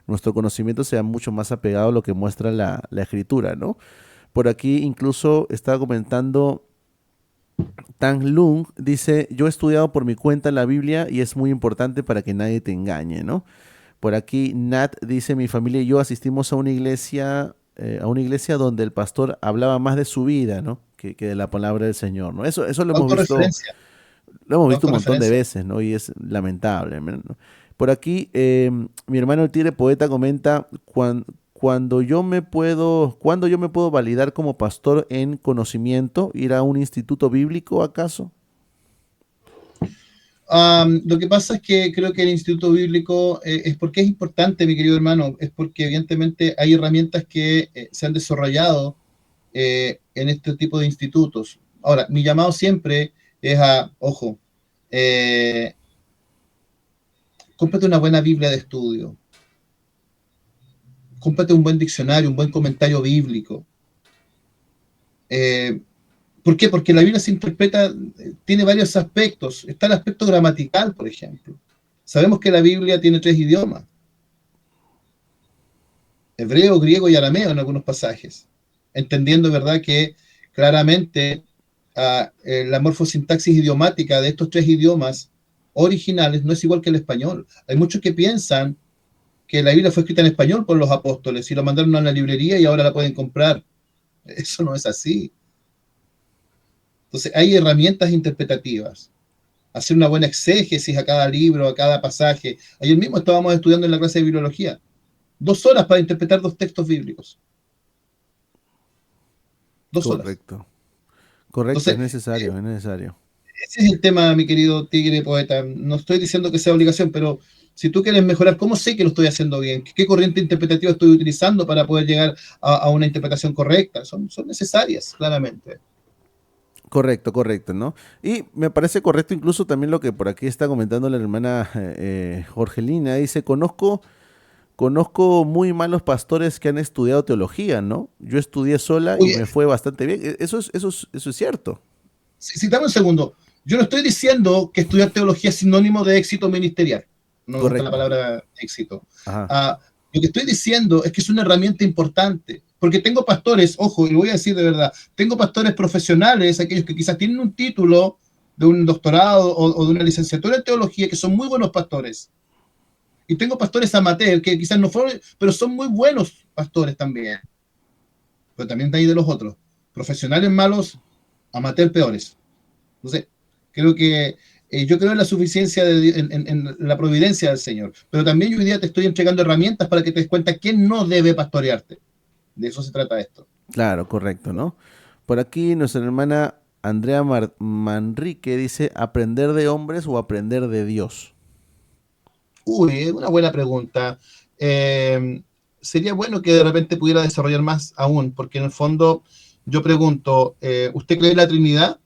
nuestro conocimiento sea mucho más apegado a lo que muestra la escritura, ¿no? Por aquí incluso estaba comentando Tang Lung, dice: yo he estudiado por mi cuenta la Biblia y es muy importante para que nadie te engañe, ¿no? Por aquí Nat dice: mi familia y yo asistimos a una iglesia donde el pastor hablaba más de su vida, ¿no? Que de la palabra del Señor, ¿no? Eso Autorreferencia, lo hemos visto un montón de autorreferencia. veces, ¿no? Y es lamentable, ¿no? Por aquí, mi hermano el Tigre Poeta comenta: ¿cuándo yo me puedo validar como pastor en conocimiento? ¿Ir a un instituto bíblico acaso? Lo que pasa es que creo que el Instituto Bíblico es porque es importante, mi querido hermano, es porque evidentemente hay herramientas que se han desarrollado en este tipo de institutos. Ahora, mi llamado siempre ojo, eh, cómprate una buena Biblia de estudio, cómprate un buen diccionario, un buen comentario bíblico. Eh, ¿Por qué? Porque la Biblia se interpreta, tiene varios aspectos. Está el aspecto gramatical, por ejemplo. Sabemos que la Biblia tiene 3 idiomas: hebreo, griego y arameo en algunos pasajes, entendiendo, ¿verdad?, que claramente la morfosintaxis idiomática de estos 3 idiomas originales no es igual que el español. Hay muchos que piensan que la Biblia fue escrita en español por los apóstoles y lo mandaron a una librería y ahora la pueden comprar. Eso no es así. Entonces hay herramientas interpretativas, hacer una buena exégesis a cada libro, a cada pasaje. Ayer mismo estábamos estudiando en la clase de bibliología 2 horas para interpretar 2 textos bíblicos. 2 horas. Correcto. Correcto, es Entonces, necesario, es necesario. ese es el tema, mi querido tigre poeta. No estoy diciendo que sea obligación, pero si tú quieres mejorar, ¿cómo sé que lo estoy haciendo bien? ¿Qué corriente interpretativa estoy utilizando para poder llegar a una interpretación correcta? Son necesarias, claramente. Correcto, correcto, ¿no? Y me parece correcto incluso también lo que por aquí está comentando la hermana Jorgelina. Dice, conozco muy malos pastores que han estudiado teología, ¿no? Yo estudié sola y Oye, me fue bastante bien. Eso es cierto. si dame un segundo. Yo no estoy diciendo que estudiar teología es sinónimo de éxito ministerial. No me gusta la Correcto. palabra éxito. Ajá. Ah, lo que estoy diciendo es que es una herramienta importante, porque tengo pastores, ojo, y lo voy a decir de verdad, tengo pastores profesionales, aquellos que quizás tienen un título de un doctorado o de una licenciatura en teología, que son muy buenos pastores. Y tengo pastores amateur, que quizás no fueron, pero son muy buenos pastores también. Pero también hay de los otros. Profesionales malos, amateur peores. Entonces, creo que yo creo en la suficiencia, en la providencia del Señor, pero también yo hoy día te estoy entregando herramientas para que te des cuenta quién no debe pastorearte. De eso se trata esto. Claro, correcto, ¿no? Por aquí nuestra hermana Andrea Manrique dice, ¿aprender de hombres o aprender de Dios? Uy, una buena pregunta. Eh, Sería bueno que de repente pudiera desarrollar más aún, porque en el fondo yo pregunto, ¿usted cree en la Trinidad?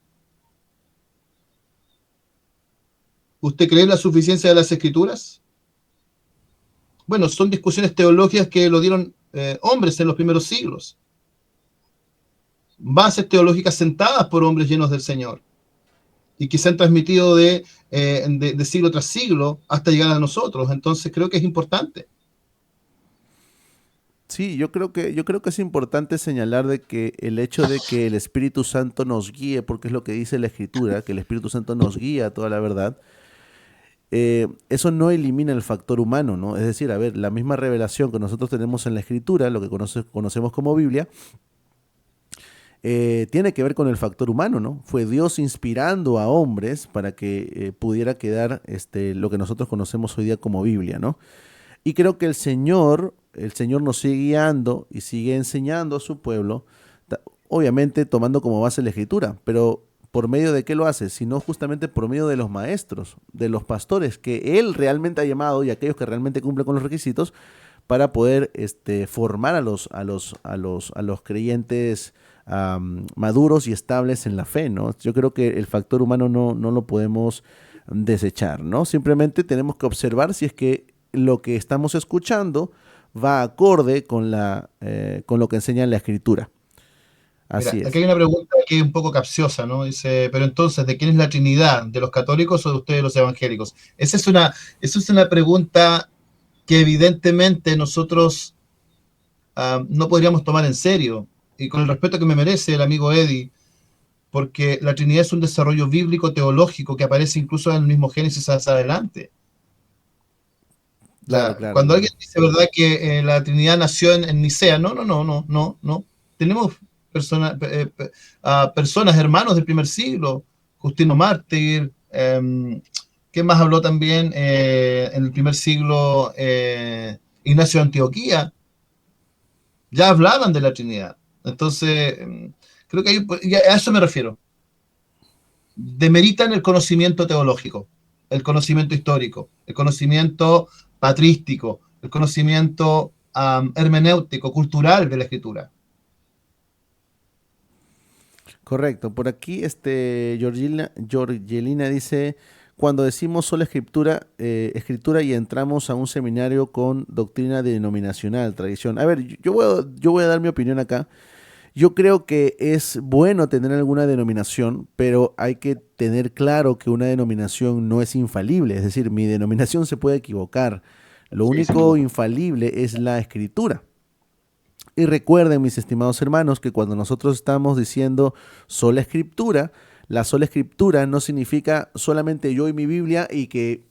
¿Usted cree en la suficiencia de las Escrituras? Bueno, son discusiones teológicas que lo dieron hombres en los primeros siglos, bases teológicas sentadas por hombres llenos del Señor y que se han transmitido de siglo tras siglo hasta llegar a nosotros. Entonces creo que es importante. Sí, yo creo que es importante señalar de que el hecho de que el Espíritu Santo nos guíe, porque es lo que dice la Escritura, que el Espíritu Santo nos guía a toda la verdad, eso no elimina el factor humano, ¿no? Es decir, a ver, la misma revelación que nosotros tenemos en la Escritura, lo que conocemos como Biblia, tiene que ver con el factor humano, ¿no? Fue Dios inspirando a hombres para que pudiera quedar lo que nosotros conocemos hoy día como Biblia, ¿no? Y creo que el Señor nos sigue guiando y sigue enseñando a su pueblo, obviamente tomando como base la escritura, pero ¿por medio de qué lo hace? Sino justamente por medio de los maestros, de los pastores que Él realmente ha llamado y aquellos que realmente cumplen con los requisitos para poder formar a los creyentes maduros y estables en la fe, ¿no? Yo creo que el factor humano no lo podemos desechar, ¿no? Simplemente tenemos que observar si es que lo que estamos escuchando va acorde con lo que enseña la escritura. Mira, Así aquí es. hay una pregunta que es un poco capciosa, ¿no? Dice, pero entonces, ¿de quién es la Trinidad? ¿De los católicos o de ustedes los evangélicos? Esa es una pregunta que evidentemente nosotros no podríamos tomar en serio. Y con el respeto que me merece el amigo Eddie, porque la Trinidad es un desarrollo bíblico teológico que aparece incluso en el mismo Génesis hacia adelante. O Claro, sea, claro, cuando alguien claro. dice, ¿verdad?, que la Trinidad nació en Nicea, no, no, no, no, no, no. Tenemos personas, hermanos del primer siglo, Justino Mártir, ¿qué más habló también en el primer siglo? Ignacio de Antioquía, ya hablaban de la Trinidad. Entonces, creo que a eso me refiero. Demeritan el conocimiento teológico, el conocimiento histórico, el conocimiento patrístico, el conocimiento hermenéutico, cultural de la escritura. Correcto. Por aquí, Georgelina dice, cuando decimos sola escritura, escritura y entramos a un seminario con doctrina denominacional, tradición. A ver, yo voy a dar mi opinión acá. Yo creo que es bueno tener alguna denominación, pero hay que tener claro que una denominación no es infalible. Es decir, mi denominación se puede equivocar. Lo Sí, sin único duda. infalible es la escritura. Y recuerden, mis estimados hermanos, que cuando nosotros estamos diciendo sola escritura, la sola escritura no significa solamente yo y mi Biblia y que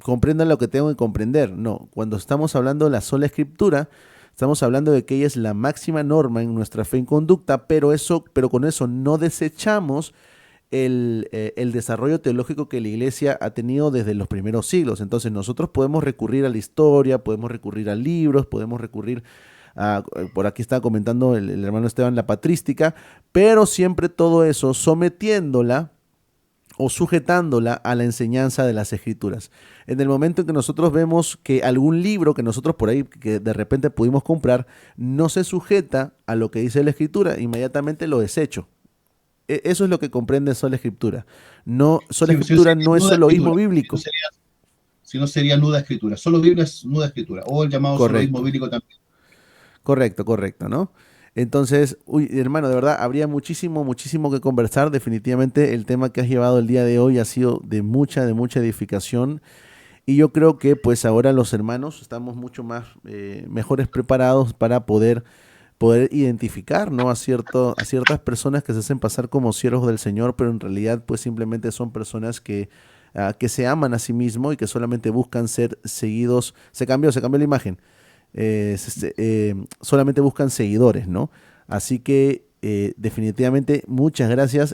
comprendan lo que tengo que comprender. No, cuando estamos hablando de la sola escritura, estamos hablando de que ella es la máxima norma en nuestra fe en conducta, pero con eso no desechamos el desarrollo teológico que la iglesia ha tenido desde los primeros siglos. Entonces nosotros podemos recurrir a la historia, podemos recurrir a libros, podemos recurrir por aquí está comentando el hermano Esteban, la patrística, pero siempre todo eso sometiéndola o sujetándola a la enseñanza de las escrituras. En el momento en que nosotros vemos que algún libro que nosotros por ahí que de repente pudimos comprar no se sujeta a lo que dice la escritura, inmediatamente lo desecho. Eso es lo que comprende sola escritura. No, sola Sí, pues, si no escritura sería no es nuda soloísmo escritura, si no bíblico. sería, si no sería nuda escritura. Solo Biblia es nuda escritura, o el llamado soloísmo Correcto. bíblico también. Correcto, correcto, ¿no? Entonces, uy, hermano, de verdad, habría muchísimo, muchísimo que conversar. Definitivamente el tema que has llevado el día de hoy ha sido de mucha edificación. Y yo creo que pues ahora los hermanos estamos mucho más, mejores preparados para poder identificar, ¿no? A ciertas personas que se hacen pasar como siervos del Señor, pero en realidad pues simplemente son personas que se aman a sí mismos y que solamente buscan ser seguidos. Se cambió la imagen solamente buscan seguidores, ¿no? Así que definitivamente muchas gracias.